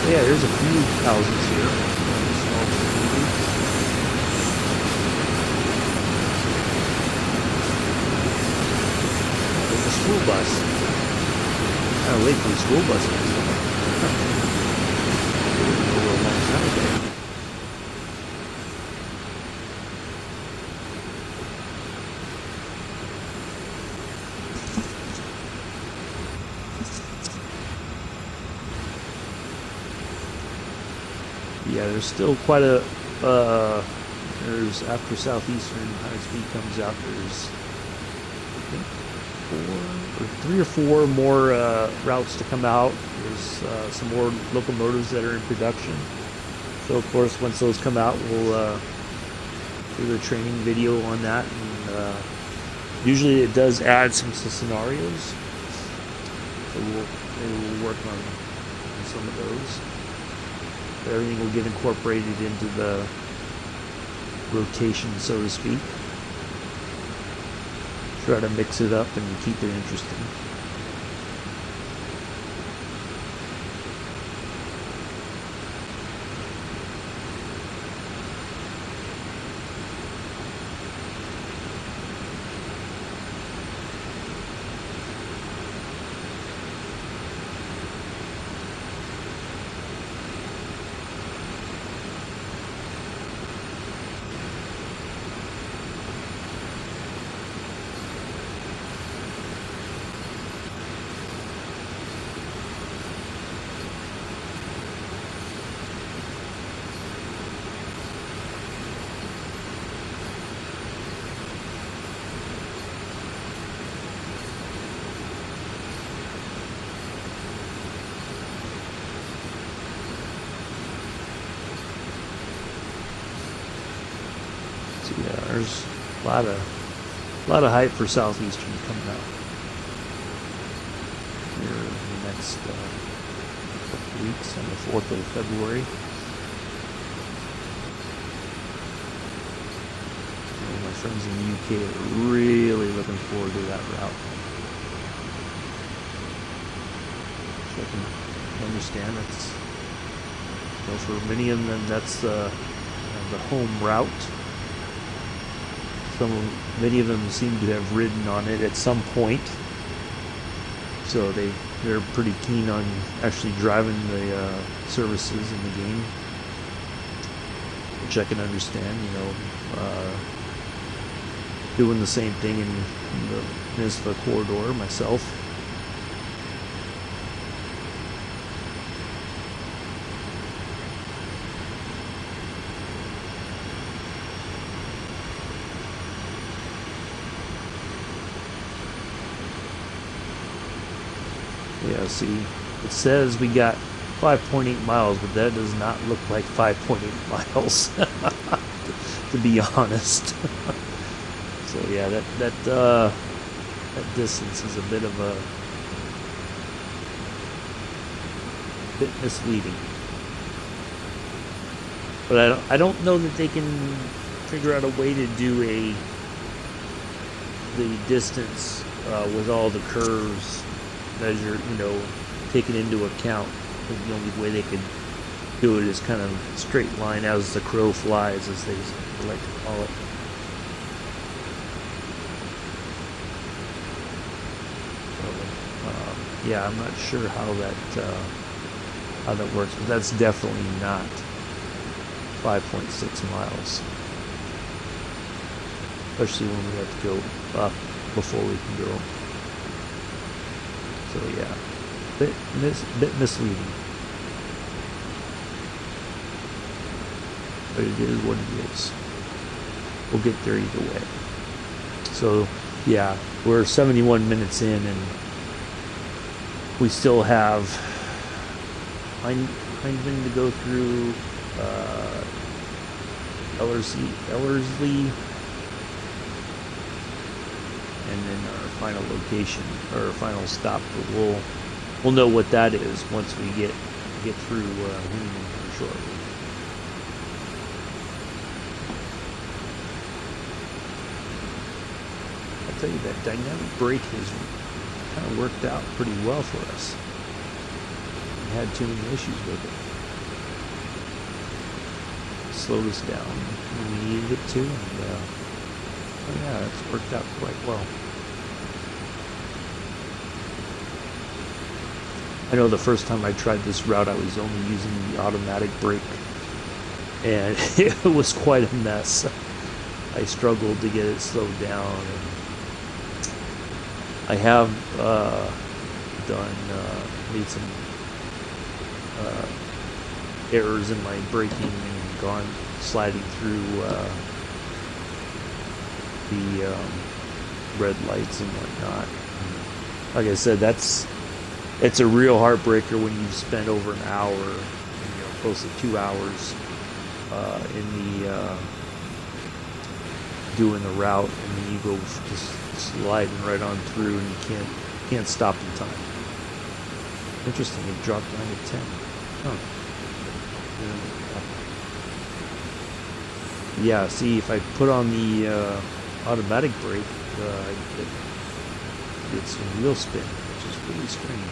Yeah, there's a few houses here. There's a school bus. Kind of late for the school bus next time. Yeah, there's still quite a, there's, after Southeastern High Speed comes out, there's, I think, 3 or 4 more routes to come out. There's some more locomotives that are in production. So, of course, once those come out, we'll do a training video on that. And usually it does add some scenarios. So we'll work on some of those. Everything will get incorporated into the rotation, so to speak. Try to mix it up and keep it interesting. Yeah, there's a lot of hype for Southeastern coming out here in the next couple weeks on the 4th of February. And my friends in the UK are really looking forward to that route. So I can understand it's, you know, for many of them that's the home route. Many of them seem to have ridden on it at some point, so they're pretty keen on actually driving the services in the game, which I can understand. You know, doing the same thing in the Peninsula Corridor myself. Yeah, see, it says we got 5.8 miles, but that does not look like 5.8 miles, to be honest. So yeah, that distance is a bit misleading. But I don't know that they can figure out a way to do the distance with all the curves measure, taken into account. I think the only way they could do it is kind of straight line as the crow flies, as they like to call it. So, yeah, I'm not sure how that works, but that's definitely not 5.6 miles. Especially when we have to go up before we can go. So yeah, bit misleading. But it is what it is. We'll get there either way. So yeah, we're 71 minutes in and we still have Hindman to go through, Ellerslie, and then our final location, or our final stop. But we'll know what that is once we get through Hindman here shortly. I'll tell you, that dynamic brake has kind of worked out pretty well for us. We had too many issues with it. Slowed us down when we needed it to, and yeah, it's worked out quite well. I know the first time I tried this route, I was only using the automatic brake, and it was quite a mess. I struggled to get it slowed down, and I have made some errors in my braking and gone sliding through the red lights and whatnot. Like I said, it's a real heartbreaker when you've spent over an hour, close to 2 hours in the doing the route, and then you go just sliding right on through, and you can't stop in time. Interesting, it dropped down to 10. Huh. Yeah, see, if I put on the automatic brake, I get some wheel spin, which is really strange.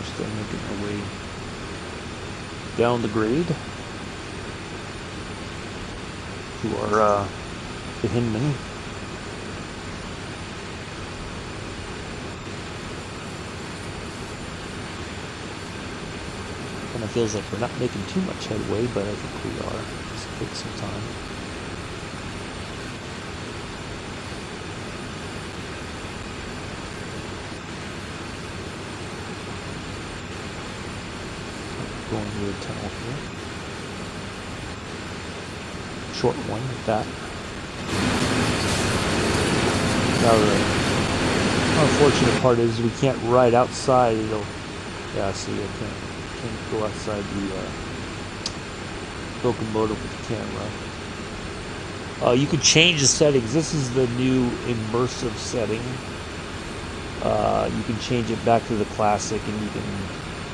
Still making our way down the grade to our to Hinman. Kind of feels like we're not making too much headway, but I think we are. Just take some time. Going to a tunnel here. Short one at that. Now the unfortunate part is we can't ride outside. Yeah, see, I can't go outside the locomotive with the camera. You can change the settings. This is the new immersive setting. You can change it back to the classic, and you can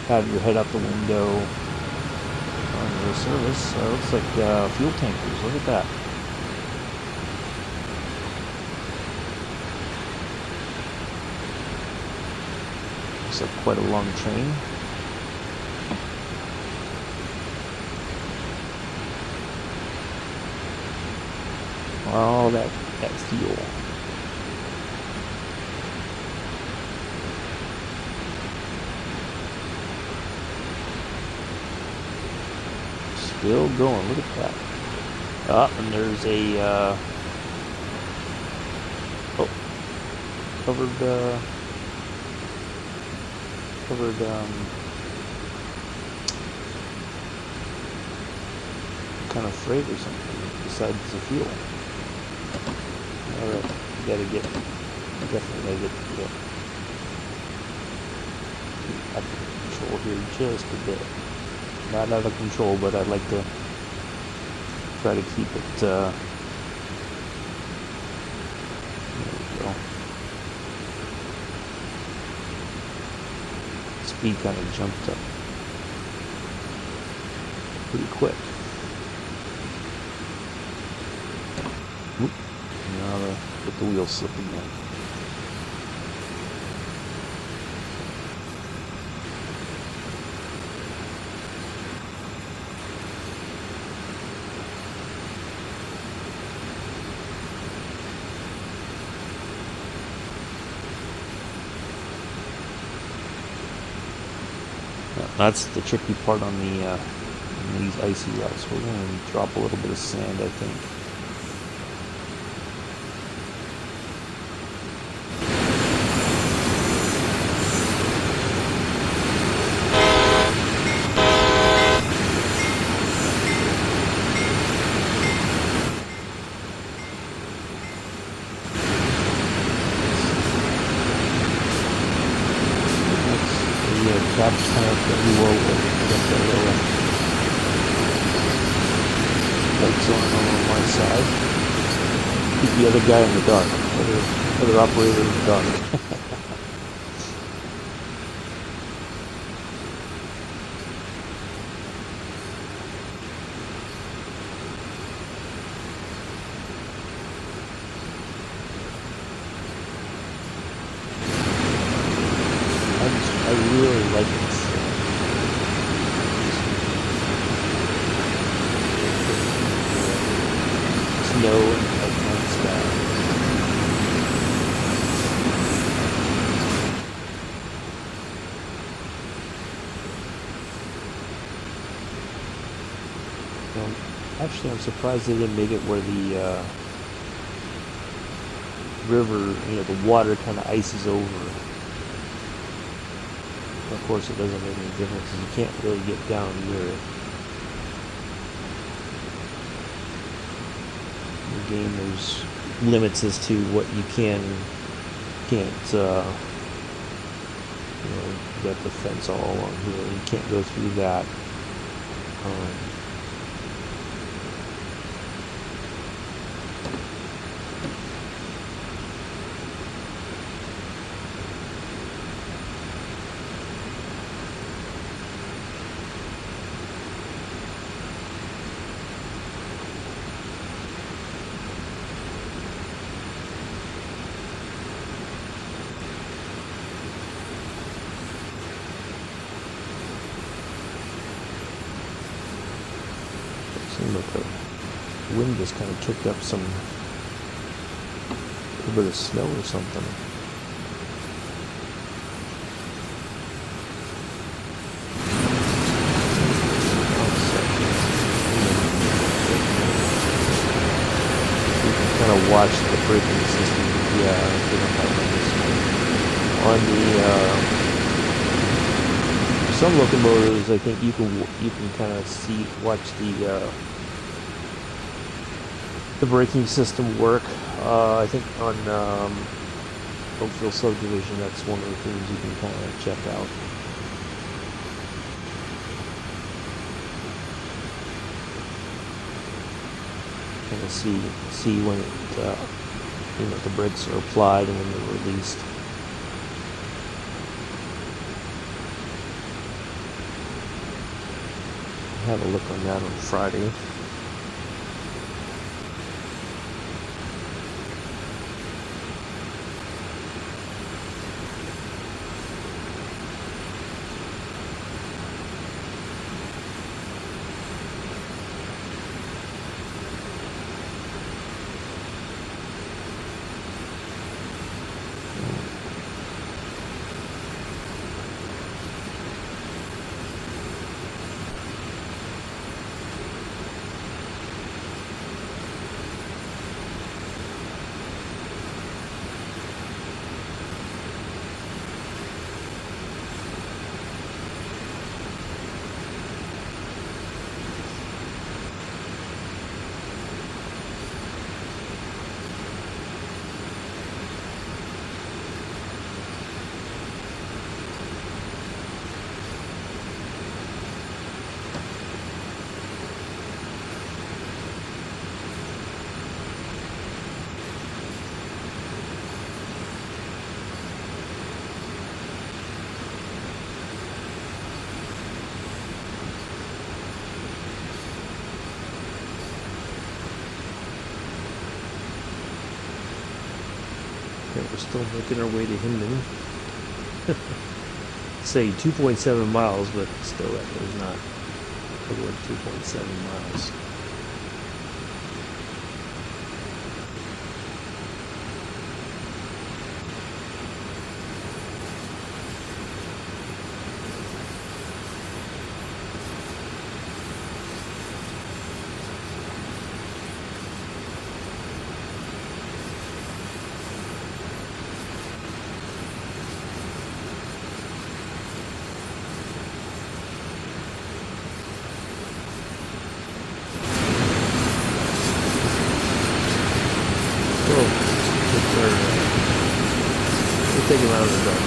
have your head out the window on your service. Looks like fuel tankers. Look at that. Looks like quite a long train. Oh, that fuel. Still going, look at that. And there's a covered kind of freight or something besides the fuel. Alright, definitely gotta get the out of control here just a bit. Not out of control, but I'd like to try to keep it, there we go. Speed kind of jumped up pretty quick. Whoop. Now with the wheel slipping in. That's the tricky part on these icy routes. We're going to drop a little bit of sand, I think. Cap's kind of pretty low, but get the little lights on my side. Keep the other guy in the dark, other operator in the dark. I really like this snow and night sky. Actually, I'm surprised they didn't make it where the river, the water kind of ices over. Of course, it doesn't make any difference because you can't really get down near it. In the game, there's limits as to what you can't, you got the fence all along here. You can't go through that. Seems like the wind just kind of kicked up a little bit of snow or something. You can kind of watch the braking system. Yeah, I think I'm having this on the. Some locomotives, I think you can kind of watch the braking system work. I think on Oakville Subdivision, that's one of the things you can kind of check out. Kind of see when it, the brakes are applied and when they're released. Have a look on that on Friday. we're still making our way to Hindman. Say 2.7 miles, but still that was not over 2.7 miles. We'll take him out of the dark.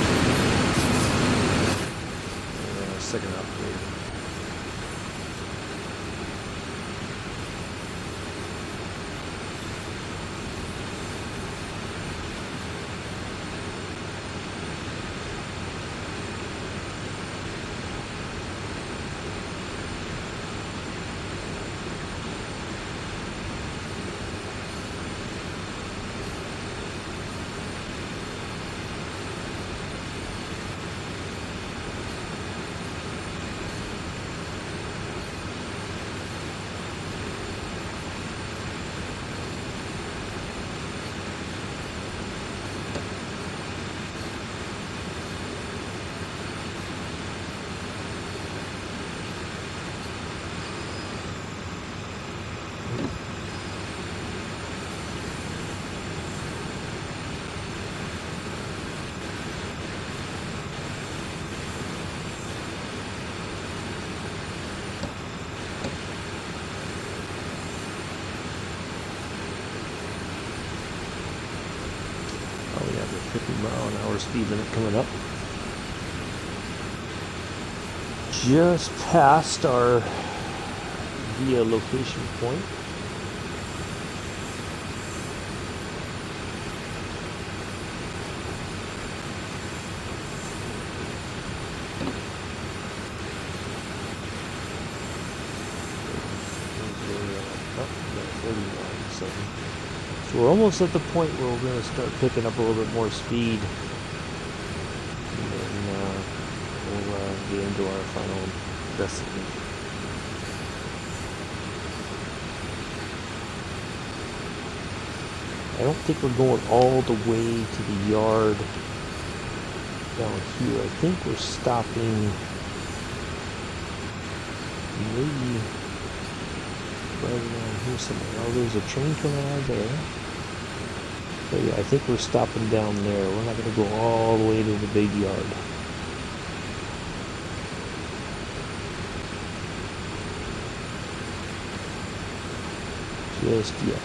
Second operator. We have the 50-mile-an-hour speed limit coming up. Just past our via location point. So we're almost at the point where we're going to start picking up a little bit more speed, and then we'll get into our final destination. I don't think we're going all the way to the yard down here. I think we're stopping maybe right around here somewhere. Oh, there's a train coming out of there. But yeah, I think we're stopping down there. We're not going to go all the way to the big yard. Just yet.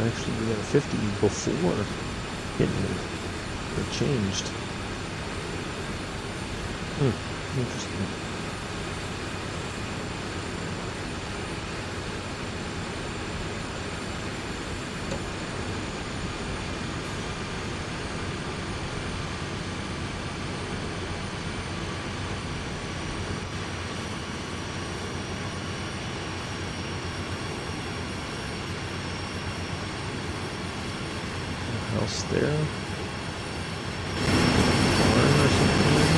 Actually, we got a 50 before hitting or changed. Interesting. House there. Barn or something.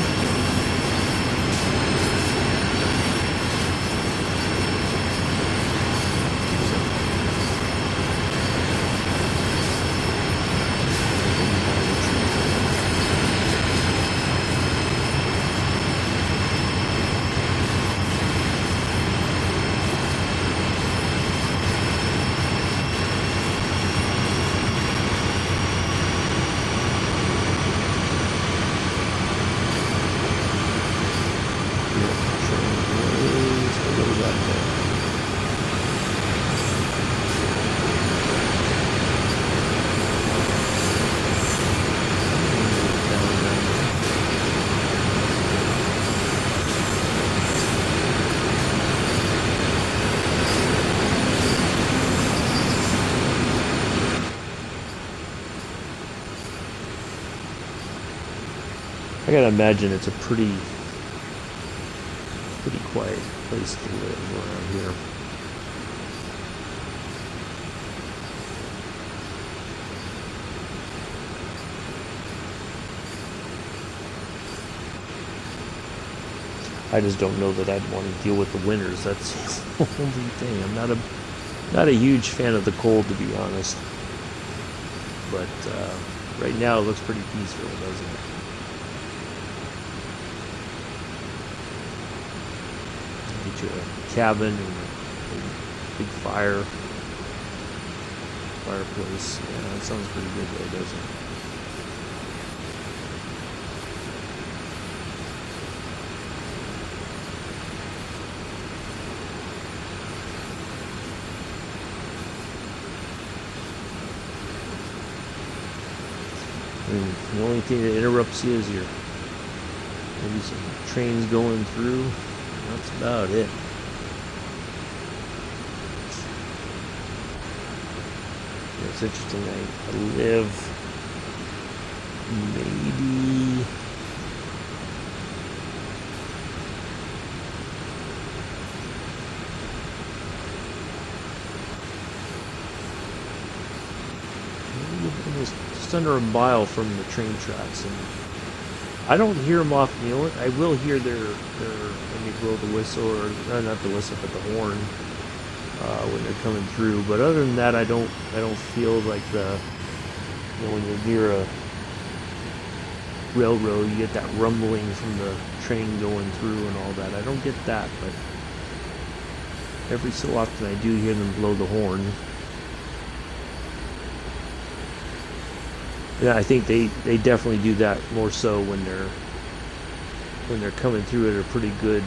I gotta imagine it's a pretty quiet place to live around here. I just don't know that I'd want to deal with the winters. That's the only thing. I'm not a huge fan of the cold, to be honest. But right now it looks pretty peaceful, doesn't it? Get you a cabin and a big fireplace. Yeah, that sounds pretty good though, doesn't it? And the only thing that interrupts you is maybe some trains going through. That's about it. It's interesting. I live maybe almost just under a mile from the train tracks, and I don't hear them often. You know, I will hear their when they blow the whistle, or not the whistle, but the horn when they're coming through. But other than that, I don't feel like when you're near a railroad, you get that rumbling from the train going through and all that. I don't get that, but every so often I do hear them blow the horn. Yeah, I think they definitely do that more so when they're coming through at a pretty good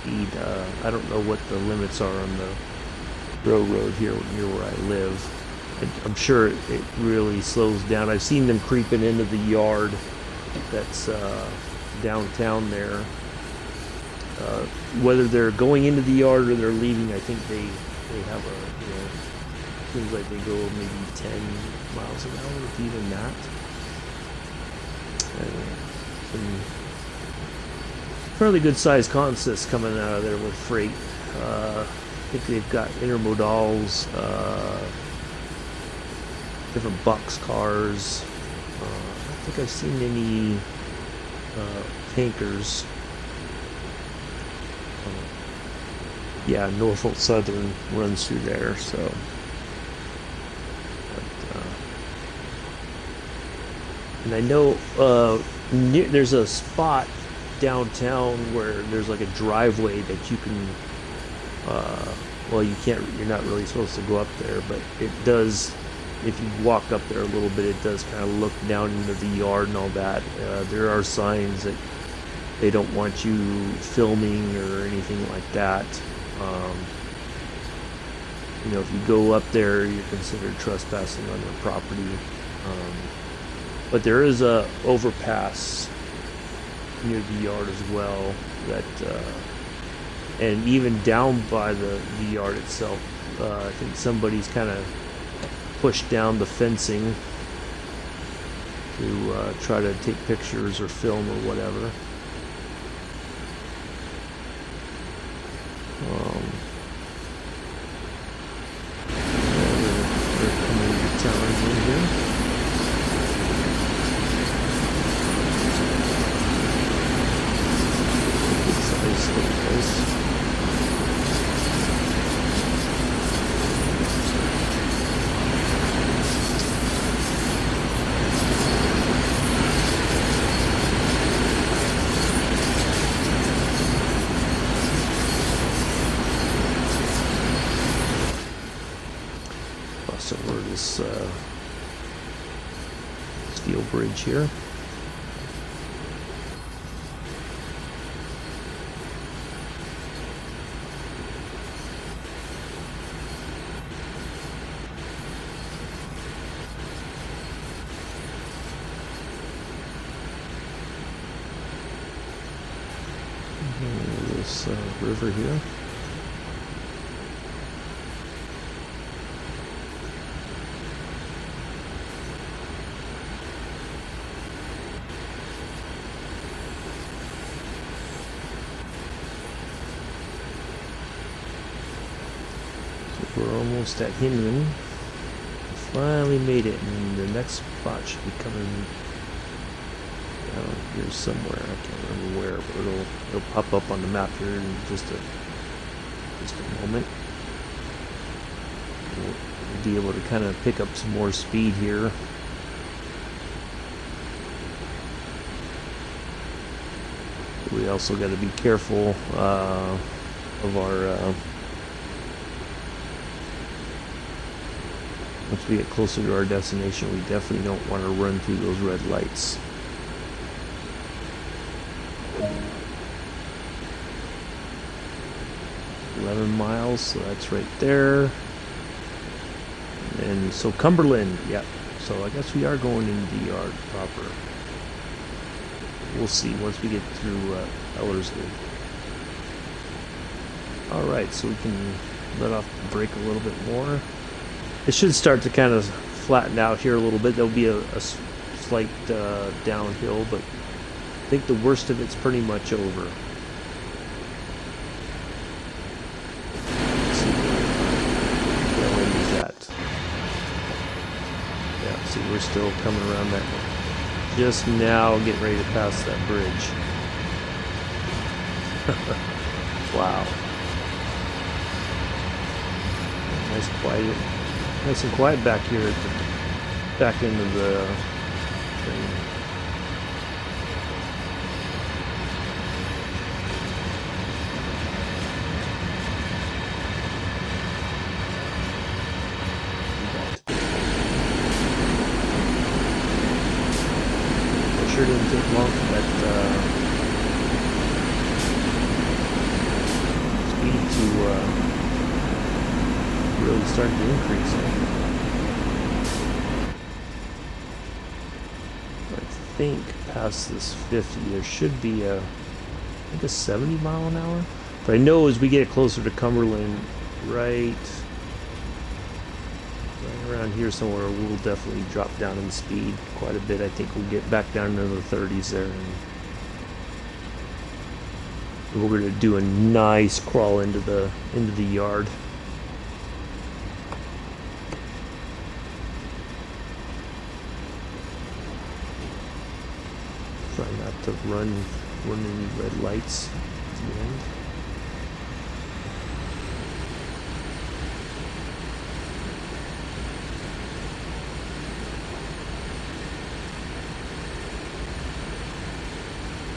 speed. I don't know what the limits are on the railroad here near where I live. I'm sure it really slows down. I've seen them creeping into the yard that's downtown there. Whether they're going into the yard or they're leaving, I think they have seems like they go maybe 10 miles an hour, if even that. Some fairly good sized consists coming out of there with freight. I think they've got intermodals, different box cars. I don't think I've seen any tankers. Yeah, Norfolk Southern runs through there, so. And I know there's a spot downtown where there's like a driveway that you can, you're not really supposed to go up there, but it does, if you walk up there a little bit, it does kind of look down into the yard and all that. There are signs that they don't want you filming or anything like that. If you go up there, you're considered trespassing on their property. But there is a overpass near the yard as well that, and even down by the yard itself, I think somebody's kind of pushed down the fencing to try to take pictures or film or whatever. They're coming to town in here. Cross over this steel bridge here. This river here. we're almost at Hinman. Finally made it, and the next spot should be coming down here somewhere. I can't remember where, but it'll pop up on the map here in just a moment. We'll be able to kind of pick up some more speed here. We also got to be careful of our once we get closer to our destination, we definitely don't want to run through those red lights. $11 miles, so that's right there. And so Cumberland, yeah. So I guess we are going into the yard proper. We'll see once we get through Ellerslie. Alright, so we can let off the brake a little bit more. It should start to kind of flatten out here a little bit. There'll be a slight downhill, but I think the worst of it's pretty much over. Let's see where wind is at. Yeah, see, we're still coming around that. Just now getting ready to pass that bridge. Wow. Nice and quiet back here at the back end of the train. It sure didn't take long for that speed to really starting to increase. I think past this 50 there should be I think a 70 mile an hour. But I know as we get closer to Cumberland, right around here somewhere, we'll definitely drop down in speed quite a bit. I think we'll get back down into the 30s there, and we're going to do a nice crawl into the yard. Try not to run any red lights at the end.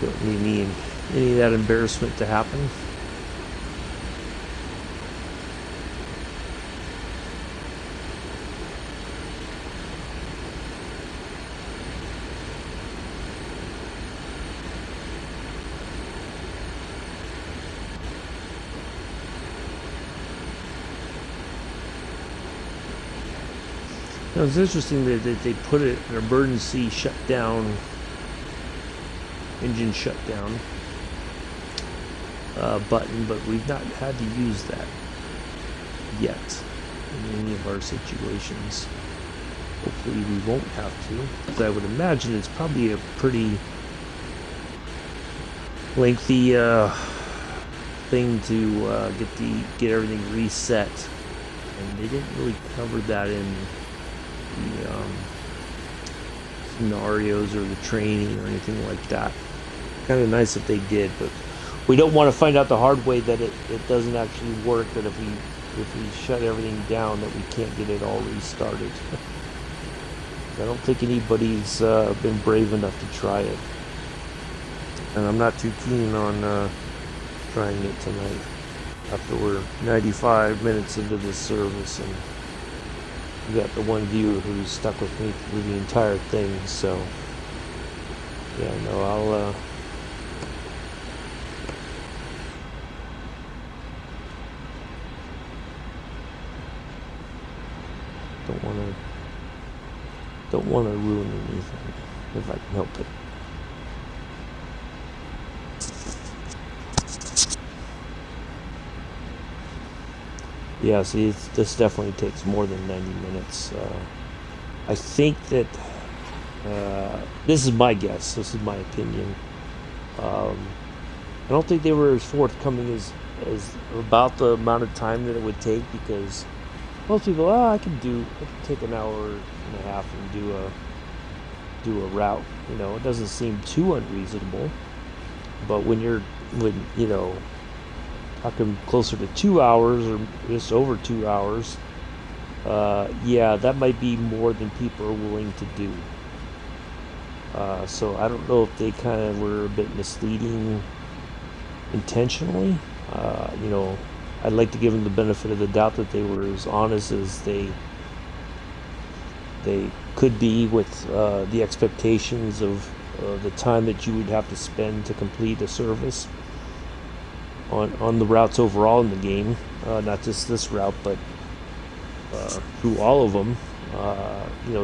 Don't need any of that embarrassment to happen. Now, it's interesting that they put it an emergency shutdown, engine shutdown button, but we've not had to use that yet in any of our situations. Hopefully we won't have to, because I would imagine it's probably a pretty lengthy thing to get everything reset, and they didn't really cover that in the scenarios or the training or anything like that. Kind of nice if they did, but we don't want to find out the hard way that it doesn't actually work, that if we shut everything down that we can't get it all restarted. I don't think anybody's been brave enough to try it, and I'm not too keen on trying it tonight after we're 95 minutes into this service, and we got the one viewer who's stuck with me through the entire thing. So yeah, no, I'll don't want to ruin anything if I can help it. Yeah, see, this definitely takes more than 90 minutes. I think that this is my guess. This is my opinion. I don't think they were as forthcoming as about the amount of time that it would take, because most people, I can take an hour and a half and do a route. It doesn't seem too unreasonable. But when talking closer to 2 hours or just over 2 hours, yeah, that might be more than people are willing to do. So I don't know if they kind of were a bit misleading intentionally. I'd like to give them the benefit of the doubt that they were as honest as they could be with the expectations of the time that you would have to spend to complete a service on the routes overall in the game, not just this route, but through all of them.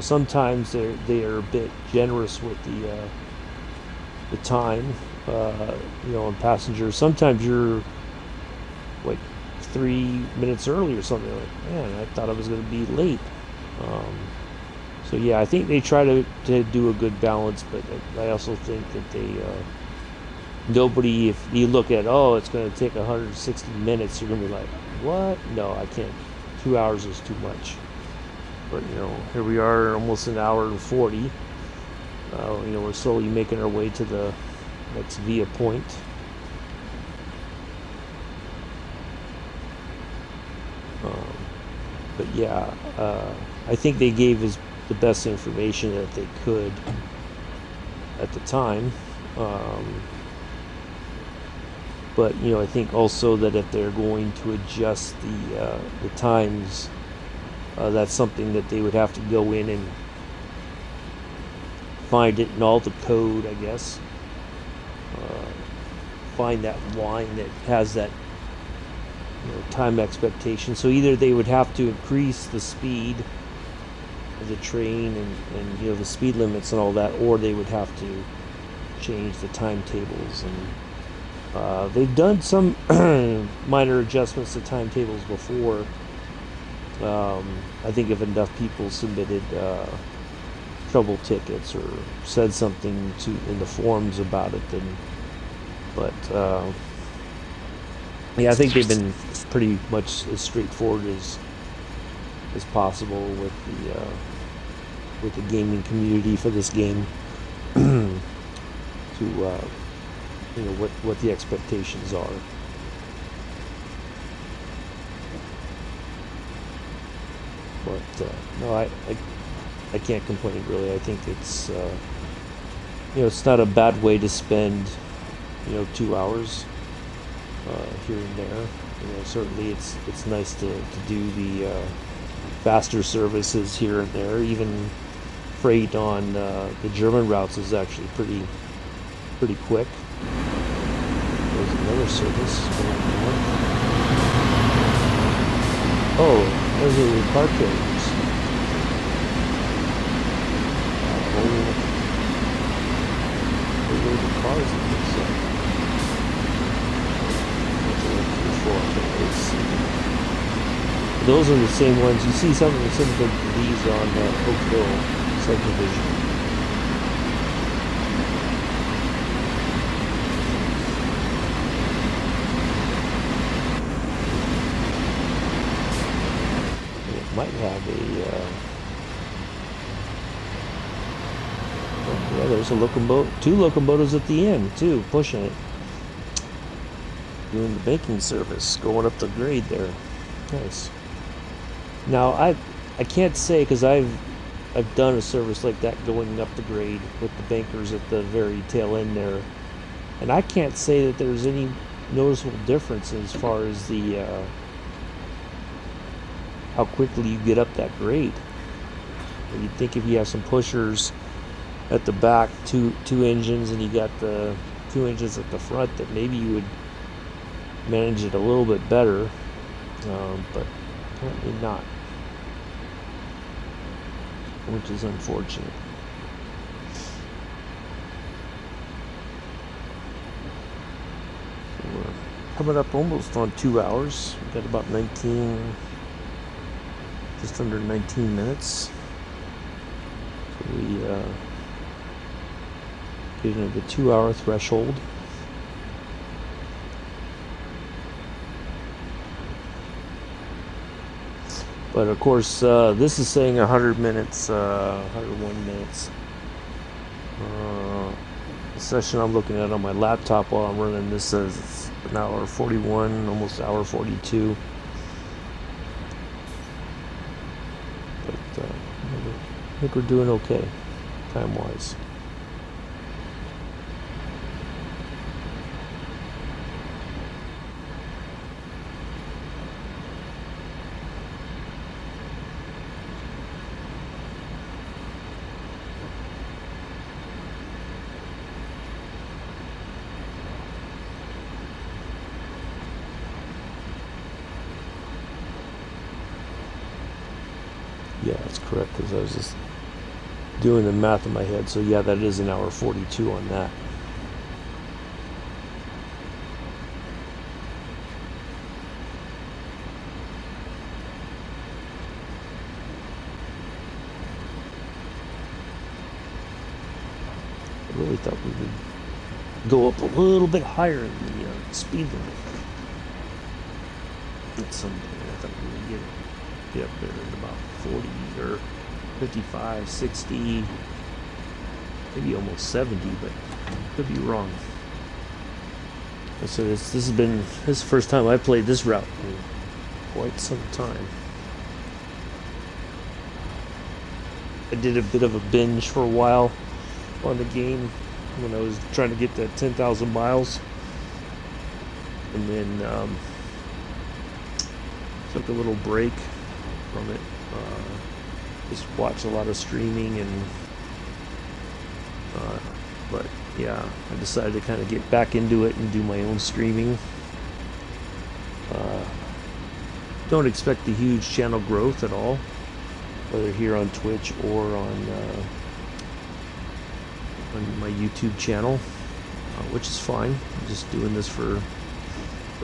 Sometimes they are a bit generous with the time. On passengers. Sometimes you're like 3 minutes early or something. Like, man, I thought I was going to be late. So yeah, I think they try to do a good balance, but I also think that nobody, if you look at, it's going to take 160 minutes, you're going to be like, what? No, I can't. 2 hours is too much. But here we are, almost an hour and 40. We're slowly making our way to the next via point. But yeah, I think they gave us the best information that they could at the time. But I think also that if they're going to adjust the times, that's something that they would have to go in and find it in all the code, I guess. Find that line that has that time expectation. So either they would have to increase the speed of the train and the speed limits and all that, or they would have to change the timetables. And they've done some minor adjustments to timetables before. I think if enough people submitted trouble tickets or said something in the forums about it, then. But yeah, I think they've been pretty much as straightforward as possible with the gaming community for this game to what the expectations are. But no, I can't complain really. I think it's it's not a bad way to spend 2 hours here and there. Certainly it's nice to do the faster services here and there. Even freight on the German routes is actually pretty quick. There's another service going north. Oh, those are the car carriers. There are the cars that looks like. Those are the same ones. You see some of the similar to these on Oakville subdivision. It might have yeah, there's a locomotive, 2 locomotives at the end too, pushing it. Doing the banking service, going up the grade there. Nice. Now I can't say, because I've done a service like that going up the grade with the bankers at the very tail end there, and I can't say that there's any noticeable difference as far as the how quickly you get up that grade. You'd think if you have some pushers at the back, two engines, and you got the 2 engines at the front, that maybe you would manage it a little bit better, but apparently not, which is unfortunate. So we're coming up almost on 2 hours. We've got about just under 19 minutes. So we get into the 2 hour threshold. But of course, this is saying 100 minutes, 101 minutes. The session I'm looking at on my laptop while I'm running this says it's an hour 41, almost hour 42. But I think we're doing okay, time-wise. Yeah, that's correct, because I was just doing the math in my head. So yeah, that is an hour 42 on that. I really thought we would go up a little bit higher in the speed limit. At some point, I thought we would get up there at about 40 or 55, 60, maybe almost 70, but I could be wrong. So this is the first time I played this route in quite some time. I did a bit of a binge for a while on the game when I was trying to get that 10,000 miles, and then took a little break from it. Just watched a lot of streaming, and but yeah, I decided to kind of get back into it and do my own streaming. Don't expect a huge channel growth at all, whether here on Twitch or on my YouTube channel, which is fine. I'm just doing this for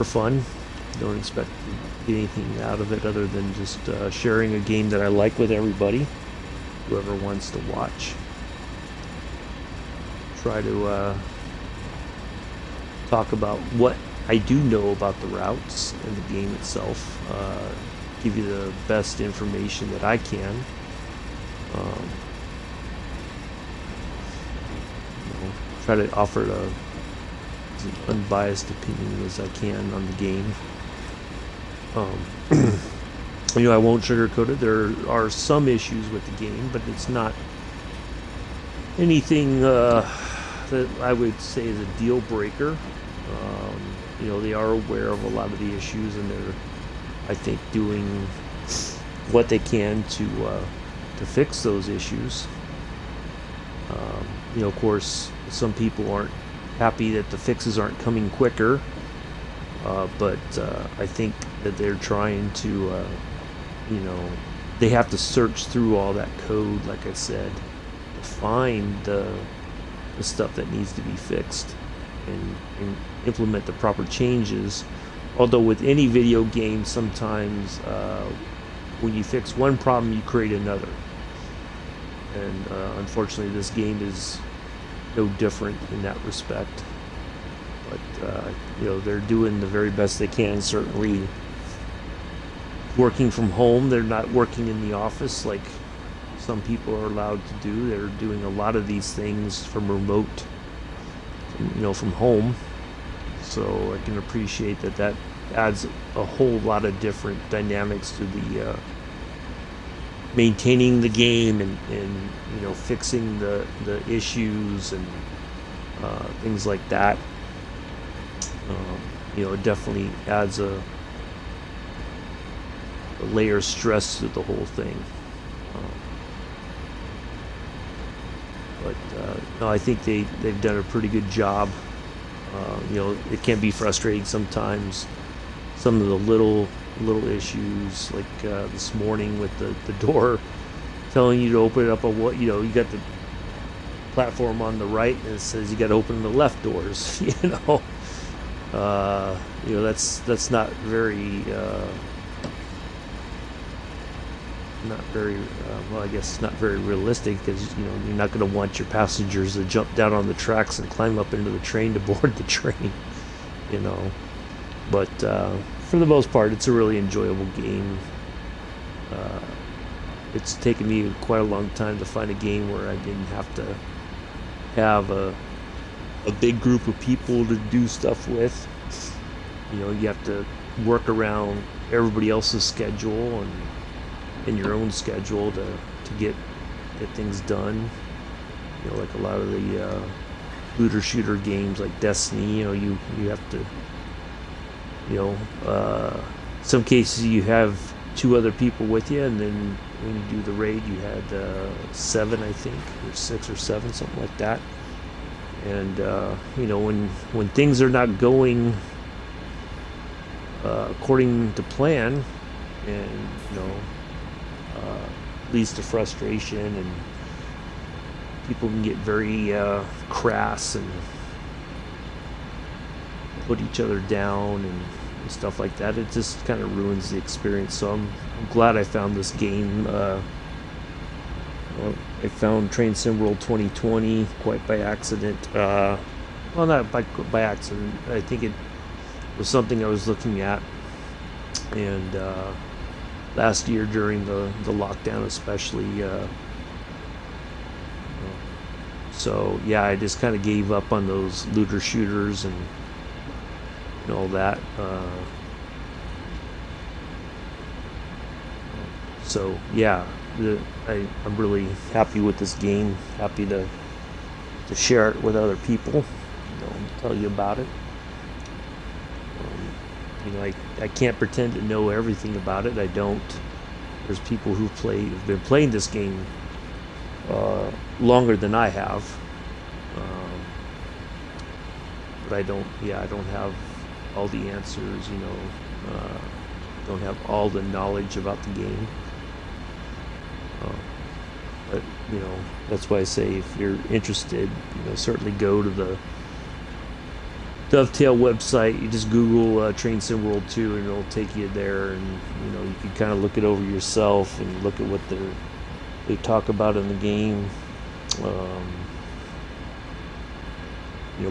fun. Don't expect to get anything out of it other than just sharing a game that I like with everybody, whoever wants to watch. Try to talk about what I do know about the routes and the game itself. Give you the best information that I can. Try to offer as an unbiased opinion as I can on the game. I won't sugarcoat it. There are some issues with the game, but it's not anything that I would say is a deal breaker. They are aware of a lot of the issues, and they're, I think, doing what they can to fix those issues. Of course, some people aren't happy that the fixes aren't coming quicker. But I think that they're trying to, they have to search through all that code, like I said, to find the stuff that needs to be fixed and implement the proper changes. Although with any video game, sometimes when you fix one problem, you create another. And unfortunately, this game is no different in that respect. But they're doing the very best they can. Certainly working from home, they're not working in the office like some people are allowed to do. They're doing a lot of these things from remote, from home. So I can appreciate that adds a whole lot of different dynamics to the maintaining the game and fixing the issues and things like that. It definitely adds a layer of stress to the whole thing. But no, I think they've done a pretty good job. It can be frustrating sometimes. Some of the little issues, like this morning with the door telling you to open it up you got the platform on the right and it says you got to open the left doors. That's not very well, I guess not very realistic, because you're not going to want your passengers to jump down on the tracks and climb up into the train to board the train. But for the most part, it's a really enjoyable game. It's taken me quite a long time to find a game where I didn't have to have a big group of people to do stuff with. You have to work around everybody else's schedule and your own schedule to get things done. Like a lot of the looter shooter games like Destiny, you have to, some cases you have 2 other people with you, and then when you do the raid you had 7, I think, or 6 or 7, something like that. And when things are not going according to plan, and leads to frustration, and people can get very crass and put each other down and stuff like that. It just kind of ruins the experience. So I'm glad I found this game. I found Train Sim World 2020 quite by accident. Well, not by accident. I think it was something I was looking at, and last year during the lockdown especially. So yeah, I just kind of gave up on those looter shooters and all that. So yeah, I'm really happy with this game. Happy to share it with other people. Tell you about it. I can't pretend to know everything about it. I don't. There's people who've been playing this game longer than I have, but I don't have all the answers. Don't have all the knowledge about the game. But that's why I say, if you're interested, certainly go to the Dovetail website. You just Google Train Sim World 2 and it'll take you there, and you can kind of look it over yourself and look at what they talk about in the game,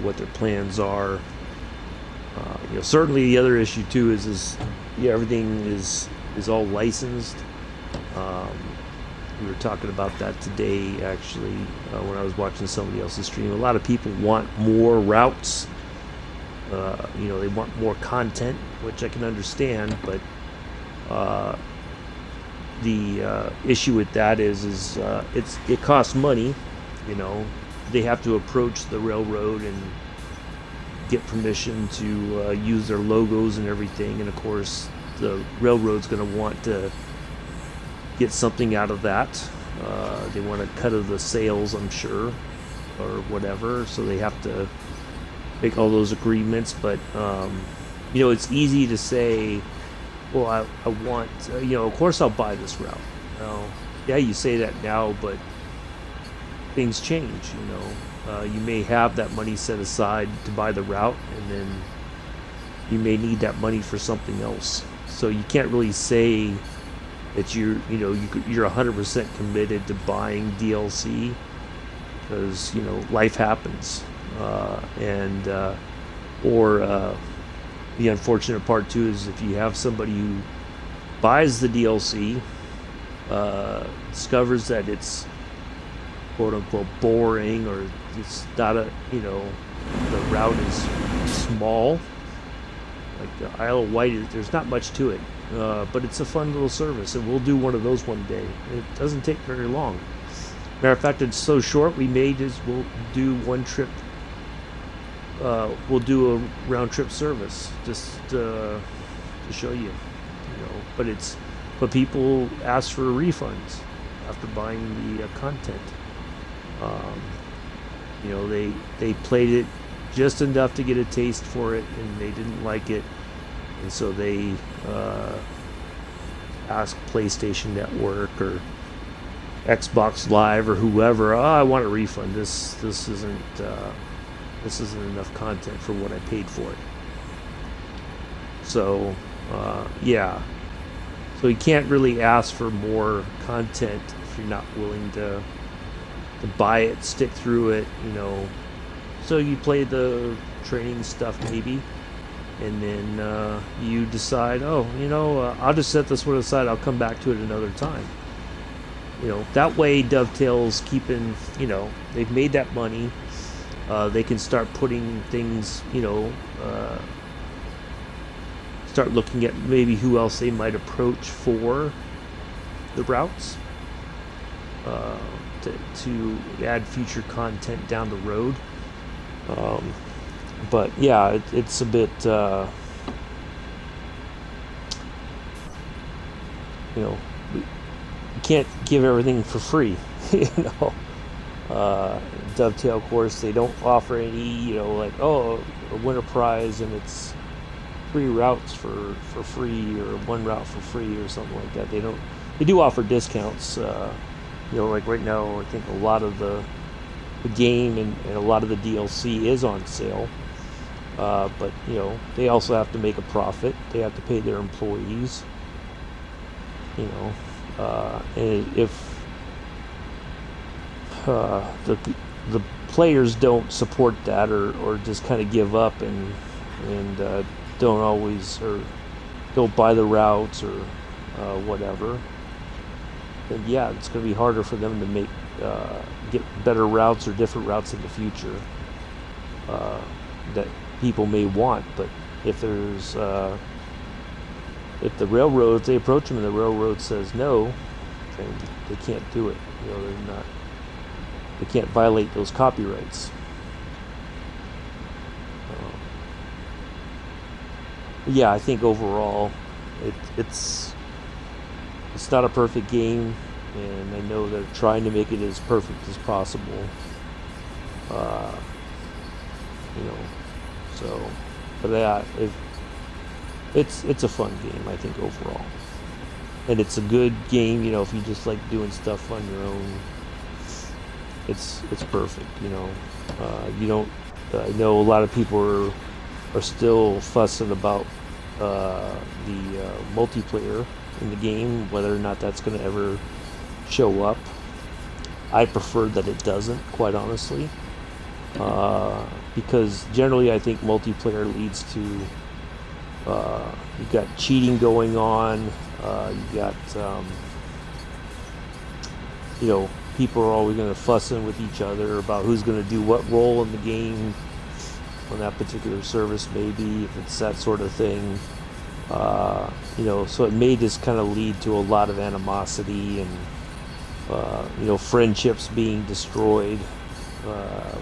what their plans are. Certainly the other issue too is everything is all licensed. We were talking about that today, actually, when I was watching somebody else's stream. A lot of people want more routes. They want more content, which I can understand, but the issue with that is it costs money. They have to approach the railroad and get permission to use their logos and everything, and of course the railroad's going to want to get something out of that. They want a cut of the sales, I'm sure, or whatever, so they have to make all those agreements. But it's easy to say, well, I want, of course I'll buy this route. Yeah, you say that now, but things change. You may have that money set aside to buy the route, and then you may need that money for something else. So you can't really say that you're 100% committed to buying DLC, because life happens, or the unfortunate part too is if you have somebody who buys the DLC, discovers that it's quote unquote boring, or it's not the route is small. Like the Isle of Wight, there's not much to it, but it's a fun little service, and we'll do one of those one day. It doesn't take very long. Matter of fact, it's so short, we'll do one trip. We'll do a round trip service just to show you. But people ask for refunds after buying the content. They played it just enough to get a taste for it, and they didn't like it, and so they asked PlayStation Network or Xbox Live or whoever, I want a refund. This isn't enough content for what I paid for it. So yeah, so you can't really ask for more content if you're not willing to buy it, stick through it. So you play the training stuff maybe, and then you decide, oh, I'll just set this one aside. I'll come back to it another time. That way Dovetail's keeping, they've made that money. They can start putting things, start looking at maybe who else they might approach for the routes, uh, to add future content down the road. Um, but yeah, it's a bit, you know, you can't give everything for free, you know. Uh, Dovetail, of course, they don't offer any, like, oh, a winter prize and it's 3 routes for free, or 1 route for free, or something like that. They do offer discounts. Like right now, I think a lot of the game and a lot of the DLC is on sale. But they also have to make a profit. They have to pay their employees. And if the players don't support that, or just kind of give up and don't always, or don't buy the routes, or whatever, then yeah, it's going to be harder for them to get better routes or different routes in the future that people may want. But if there's if the railroad, if they approach them and the railroad says no, then they can't do it. They can't violate those copyrights. Yeah, I think overall it's not a perfect game, and I know they're trying to make it as perfect as possible. Uh, so, but yeah, it's a fun game, I think, overall, and it's a good game. If you just like doing stuff on your own, it's perfect. You don't. I know a lot of people are still fussing about the multiplayer in the game, whether or not that's going to ever show up. I prefer that it doesn't, quite honestly, because generally I think multiplayer leads to you got cheating going on. You got people are always going to fussing with each other about who's going to do what role in the game on that particular service, maybe, if it's that sort of thing. So it may just kind of lead to a lot of animosity and friendships being destroyed,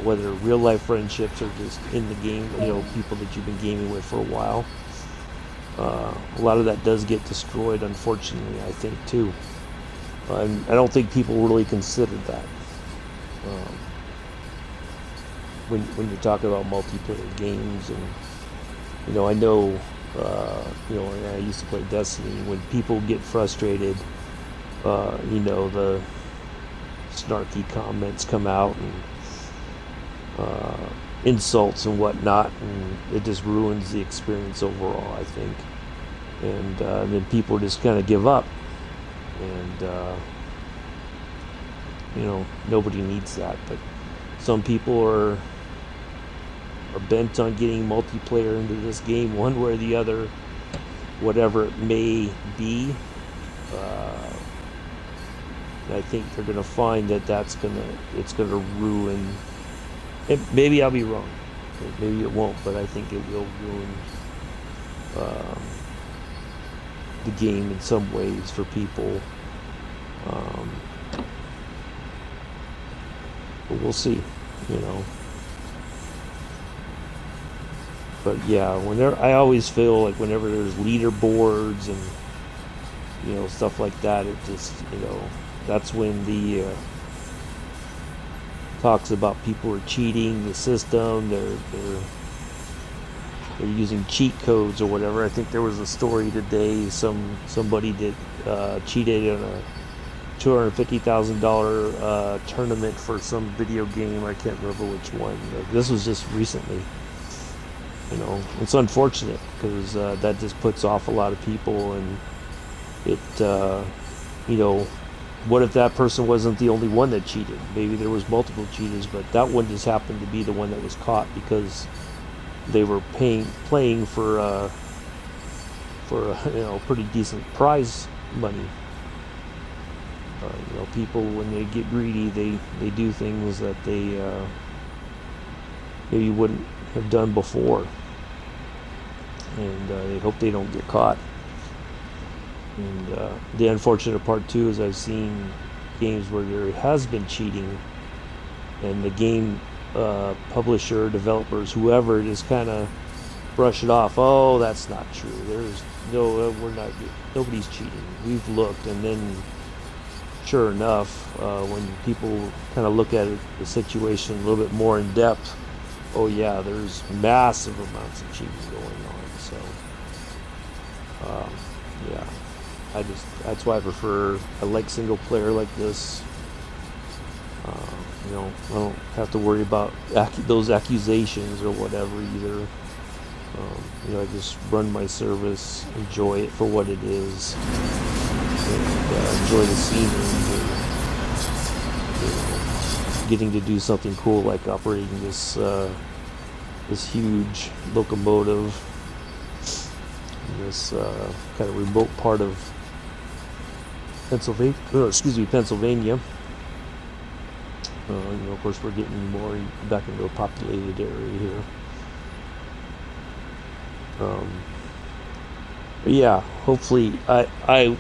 whether real life friendships or just in the game, people that you've been gaming with for a while. A lot of that does get destroyed, unfortunately, I think, too. And I don't think people really considered that when you're talking about multiplayer games. And I know, when I used to play Destiny, when people get frustrated, the snarky comments come out, and insults and whatnot, and it just ruins the experience overall, I think. And then people just kind of give up, and nobody needs that. But some people are bent on getting multiplayer into this game, one way or the other, whatever it may be. I think they're going to find that it's going to ruin. Maybe I'll be wrong. Maybe it won't, but I think it will ruin the game in some ways for people. But we'll see, But yeah, I always feel like whenever there's leaderboards and stuff like that, it just that's when the talks about people are cheating the system. They're using cheat codes or whatever. I think there was a story today. Somebody did cheated in a $250,000 tournament for some video game. I can't remember which one. This was just recently. It's unfortunate because that just puts off a lot of people, and it what if that person wasn't the only one that cheated? Maybe there was multiple cheaters, but that one just happened to be the one that was caught because they were playing for pretty decent prize money. People, when they get greedy, they do things that they maybe wouldn't have done before, and they hope they don't get caught. And the unfortunate part too is I've seen games where there has been cheating, and the game publisher, developers, whoever, just kind of brush it off. Oh, that's not true. Nobody's cheating. We've looked, and then sure enough, when people kind of look at the situation a little bit more in depth, oh yeah, there's massive amounts of cheating going on. So yeah, that's why I like single player like this. I don't have to worry about those accusations or whatever either. I just run my service, enjoy it for what it is, and enjoy the scenery. Getting to do something cool like operating this huge locomotive in this kind of remote part of Pennsylvania. Of course, we're getting more back into a populated area here. But yeah, hopefully, I'm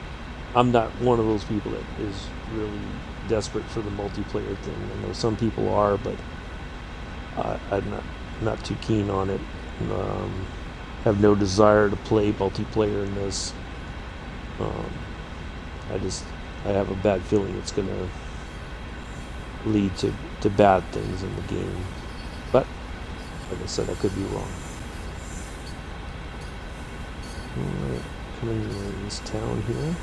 not one of those people that is really desperate for the multiplayer thing. I know some people are, but I'm not too keen on it. Have no desire to play multiplayer in this. I have a bad feeling it's gonna lead to bad things in the game. But like I said, I could be wrong. Alright, coming in this town here.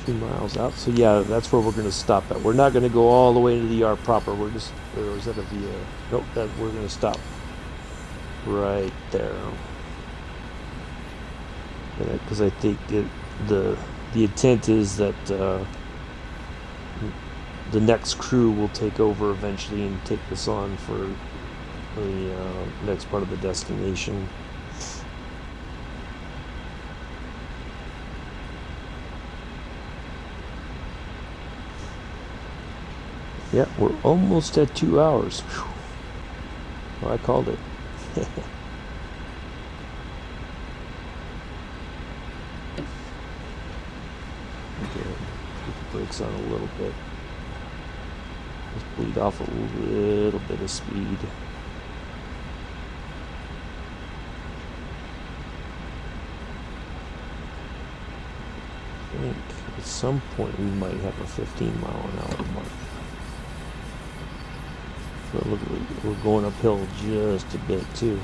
2 miles out. So yeah, that's where we're going to stop at. We're not going to go all the way to the yard proper. Or is that a VA? Nope, we're going to stop right there. Because I think the intent is that the next crew will take over eventually and take this on for the next part of the destination. Yeah, we're almost at 2 hours. Well, I called it. Okay, keep the brakes on a little bit. Just bleed off a little bit of speed. I think at some point we might have a 15-mile-an-hour mark. But look, we're going uphill just a bit too.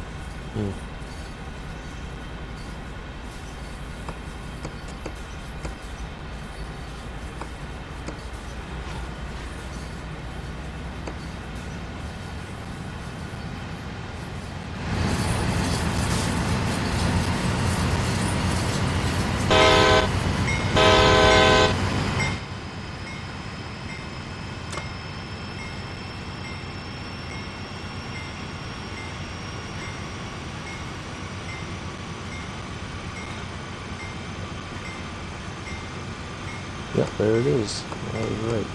Yep, there it is. I was right.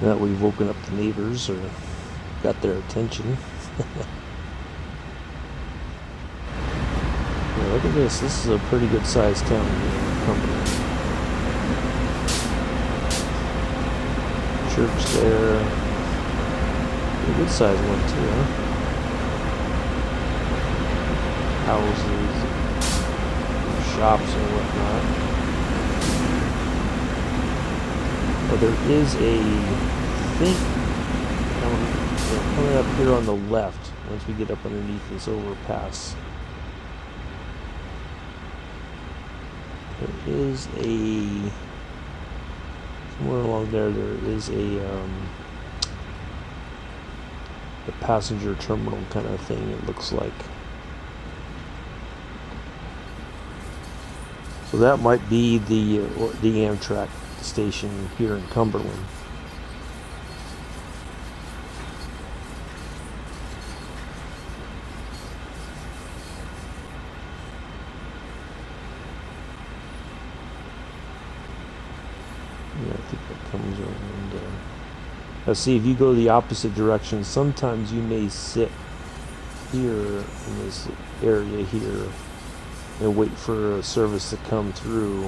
Now that we've woken up the neighbors or got their attention. Yeah, look at this. This is a pretty good sized town here in Cumberland. Church there. A good sized one too, huh? Houses, shops and whatnot. But there is coming up here on the left, once we get up underneath this overpass, there is somewhere along there is a passenger terminal kind of thing, it looks like. So that might be the Amtrak station here in Cumberland. Yeah, I think that comes around. Let's see, if you go the opposite direction, sometimes you may sit here in this area here and wait for a service to come through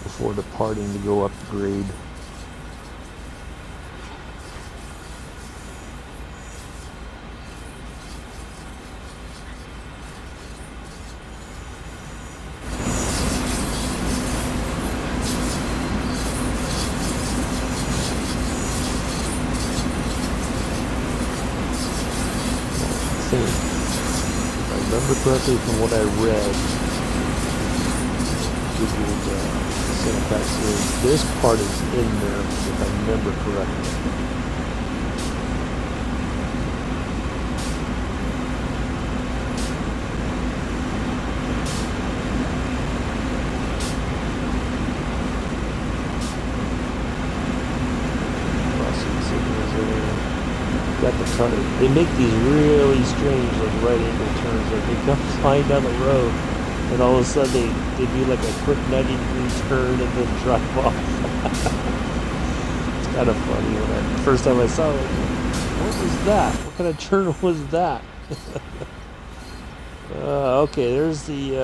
before departing to go up the grade. If I remember correctly from what I read, this part is in there, if I remember correctly. Got the car. They make these really strange, like right angle turns. Like they come flying down the road, and all of a sudden they do like a quick 90-degree turn and then drive off. It's kind of funny. When the first time I saw it, like, what was that? What kind of turn was that? Okay, there's the.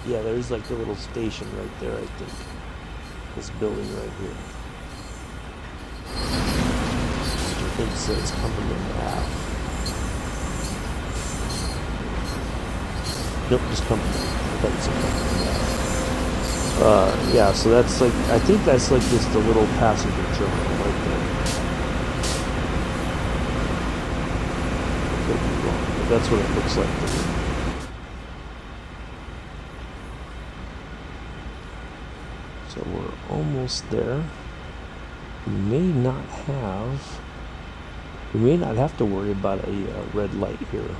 Yeah, there's like the little station right there. I think this building right here. It says Cumberland Ave. Nope, just Cumberland. I thought it said Cumberland Ave. Yeah, so that's like, I think that's like just a little passenger terminal right there. I could be wrong, but that's what it looks like to me. So we're almost there. We may not have to worry about a red light here.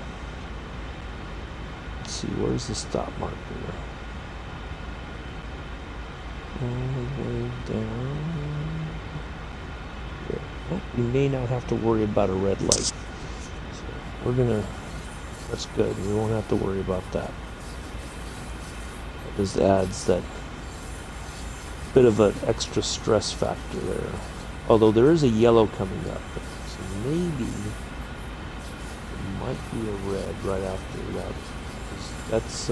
Let's see, where's the stop marker? All the way down. Here. Oh, we may not have to worry about a red light. So that's good. We won't have to worry about that. It just adds that bit of an extra stress factor there. Although there is a yellow coming up. Maybe it might be a red right after that. That's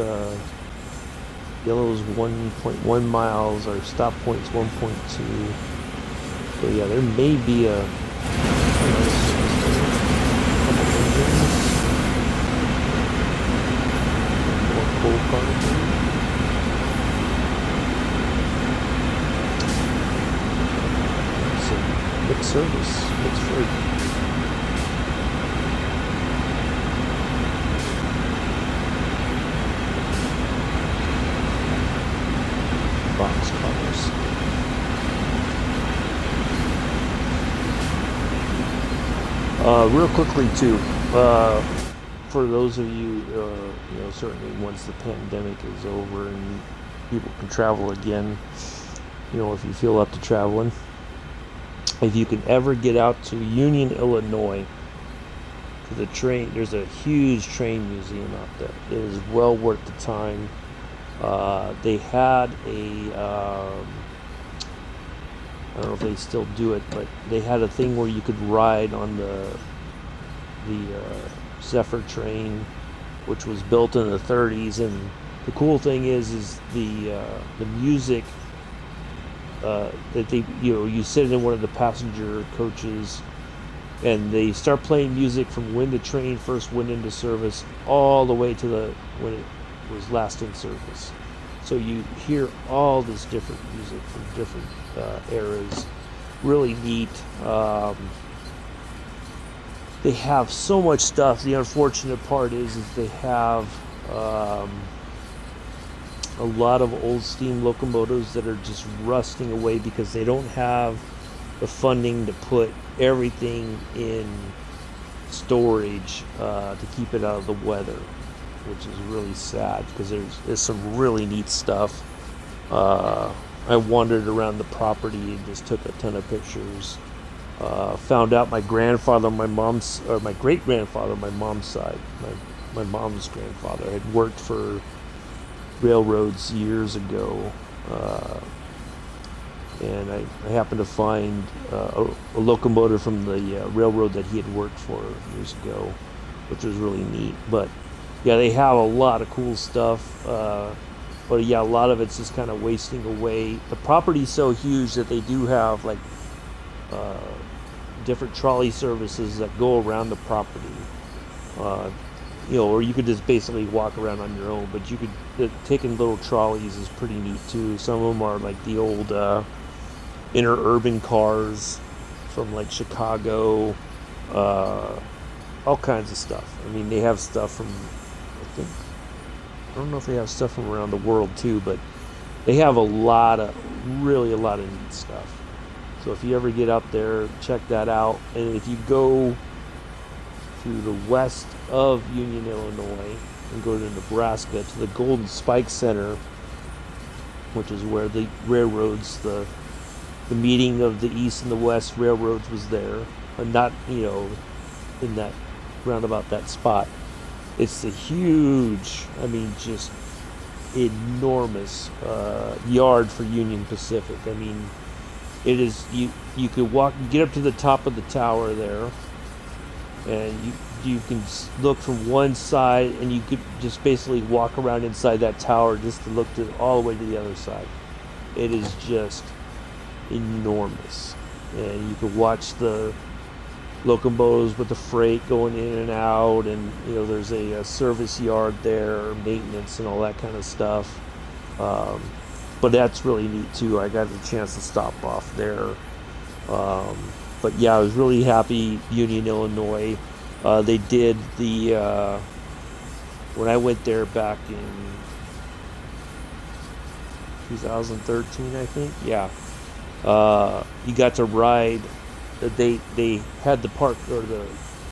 yellow is 1.1 miles. Our stop point is 1.2. So yeah, there may be a coal car. Mixed service, mixed freight. Boxcars. Real quickly too, for those of you, certainly once the pandemic is over and people can travel again, if you feel up to traveling, if you can ever get out to Union, Illinois, to the train, there's a huge train museum out there. It is well worth the time. They had I don't know if they still do it, but they had a thing where you could ride on the Zephyr train, which was built in the 30s. And the cool thing is the music that they, you sit in one of the passenger coaches, and they start playing music from when the train first went into service all the way to when it was last in service. So you hear all this different music from different eras. Really neat. They have so much stuff. The unfortunate part is they have a lot of old steam locomotives that are just rusting away because they don't have the funding to put everything in storage to keep it out of the weather. which is really sad because there's some really neat stuff. I wandered around the property and just took a ton of pictures. Found out my grandfather, my great grandfather, my mom's side, my mom's grandfather had worked for railroads years ago, and I happened to find a locomotive from the railroad that he had worked for years ago, which was really neat. But yeah, they have a lot of cool stuff. But yeah, a lot of it's just kind of wasting away. The property's so huge that they do have like uh, different trolley services that go around the property. Uh, or you could just basically walk around on your own. But taking little trolleys is pretty neat too. Some of them are like the old interurban cars from like Chicago, all kinds of stuff. I mean, they have stuff from, I don't know if they have stuff from around the world too, but they have a lot of neat stuff. So if you ever get up there, check that out. And if you go to the west of Union, Illinois, and go to Nebraska to the Golden Spike Center, which is where the railroads, the meeting of the East and the West railroads was there, and not in that roundabout that spot. It's a huge, I mean, just enormous yard for Union Pacific. I mean, it is, you could get up to the top of the tower there, and you can look from one side, and you could just basically walk around inside that tower just to look all the way to the other side. It is just enormous, and you could watch the locomotives with the freight going in and out, and there's a service yard there, maintenance and all that kind of stuff. But that's really neat too. I got the chance to stop off there. But yeah, I was really happy. Union, Illinois, they did when I went there back in 2013, I think. Yeah, you got to ride. They had the park, or the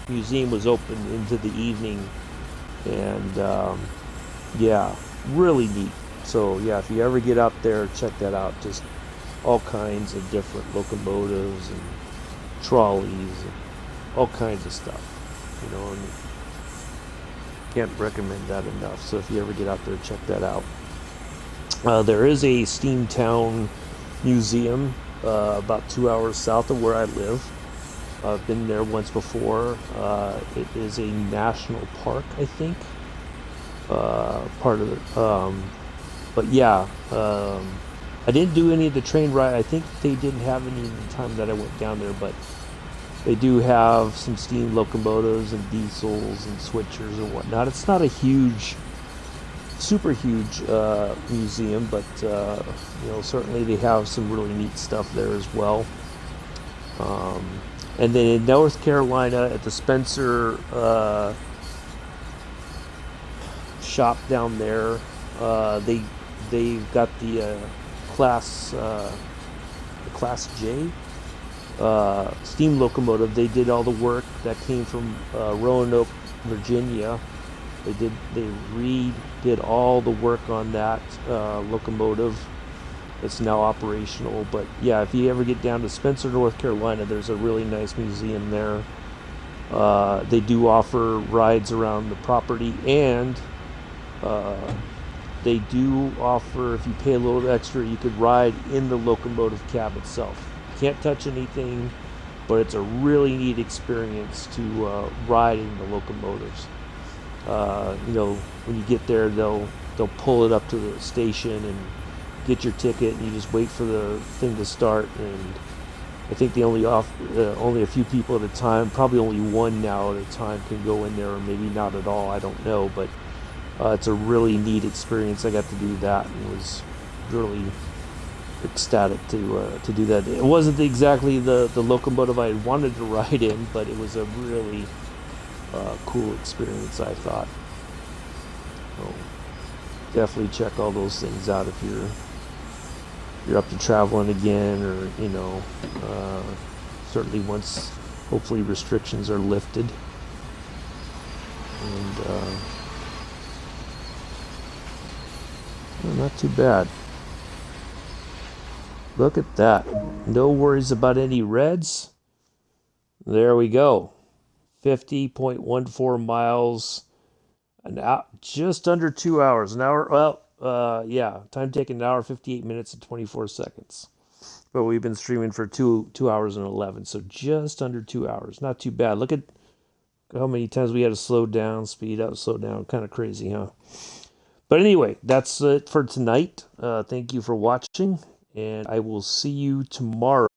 museum was open into the evening, and yeah, really neat. So yeah, if you ever get up there, check that out. Just all kinds of different locomotives and trolleys and all kinds of stuff, and can't recommend that enough. So if you ever get out there, check that out. There is a Steamtown Museum about 2 hours south of where I live. I've been there once before. It is a national park, I think. Part of it. But yeah, I didn't do any of the train ride. I think they didn't have any the time that I went down there, but they do have some steam locomotives and diesels and switchers and whatnot. It's not a super huge museum, but certainly they have some really neat stuff there as well. And then in North Carolina, at the Spencer shop down there, they've got the class J steam locomotive. They did all the work that came from Roanoke, Virginia. They redid all the work on that locomotive. It's now operational. But yeah, if you ever get down to Spencer, North Carolina, there's a really nice museum there. They do offer rides around the property, and they do offer, if you pay a little extra, you could ride in the locomotive cab itself. You can't touch anything, but it's a really neat experience to ride in the locomotives. When you get there, they'll pull it up to the station and get your ticket, and you just wait for the thing to start. And I think they only a few people at a time, probably only one now at a time, can go in there, or maybe not at all. I don't know, but it's a really neat experience. I got to do that and was really ecstatic to do that. It wasn't exactly the locomotive I wanted to ride in, but it was a really cool experience, I thought. So definitely check all those things out if you're up to traveling again, or certainly once hopefully restrictions are lifted. And Well, not too bad. Look at that. No worries about any reds. There we go. 50.14 miles an hour, just under 2 hours. An hour, well, yeah, time taken an hour, 58 minutes, and 24 seconds. But we've been streaming for 2 hours and 11, so just under 2 hours. Not too bad. Look at how many times we had to slow down, speed up, slow down. Kind of crazy, huh? But anyway, that's it for tonight. Thank you for watching, and I will see you tomorrow.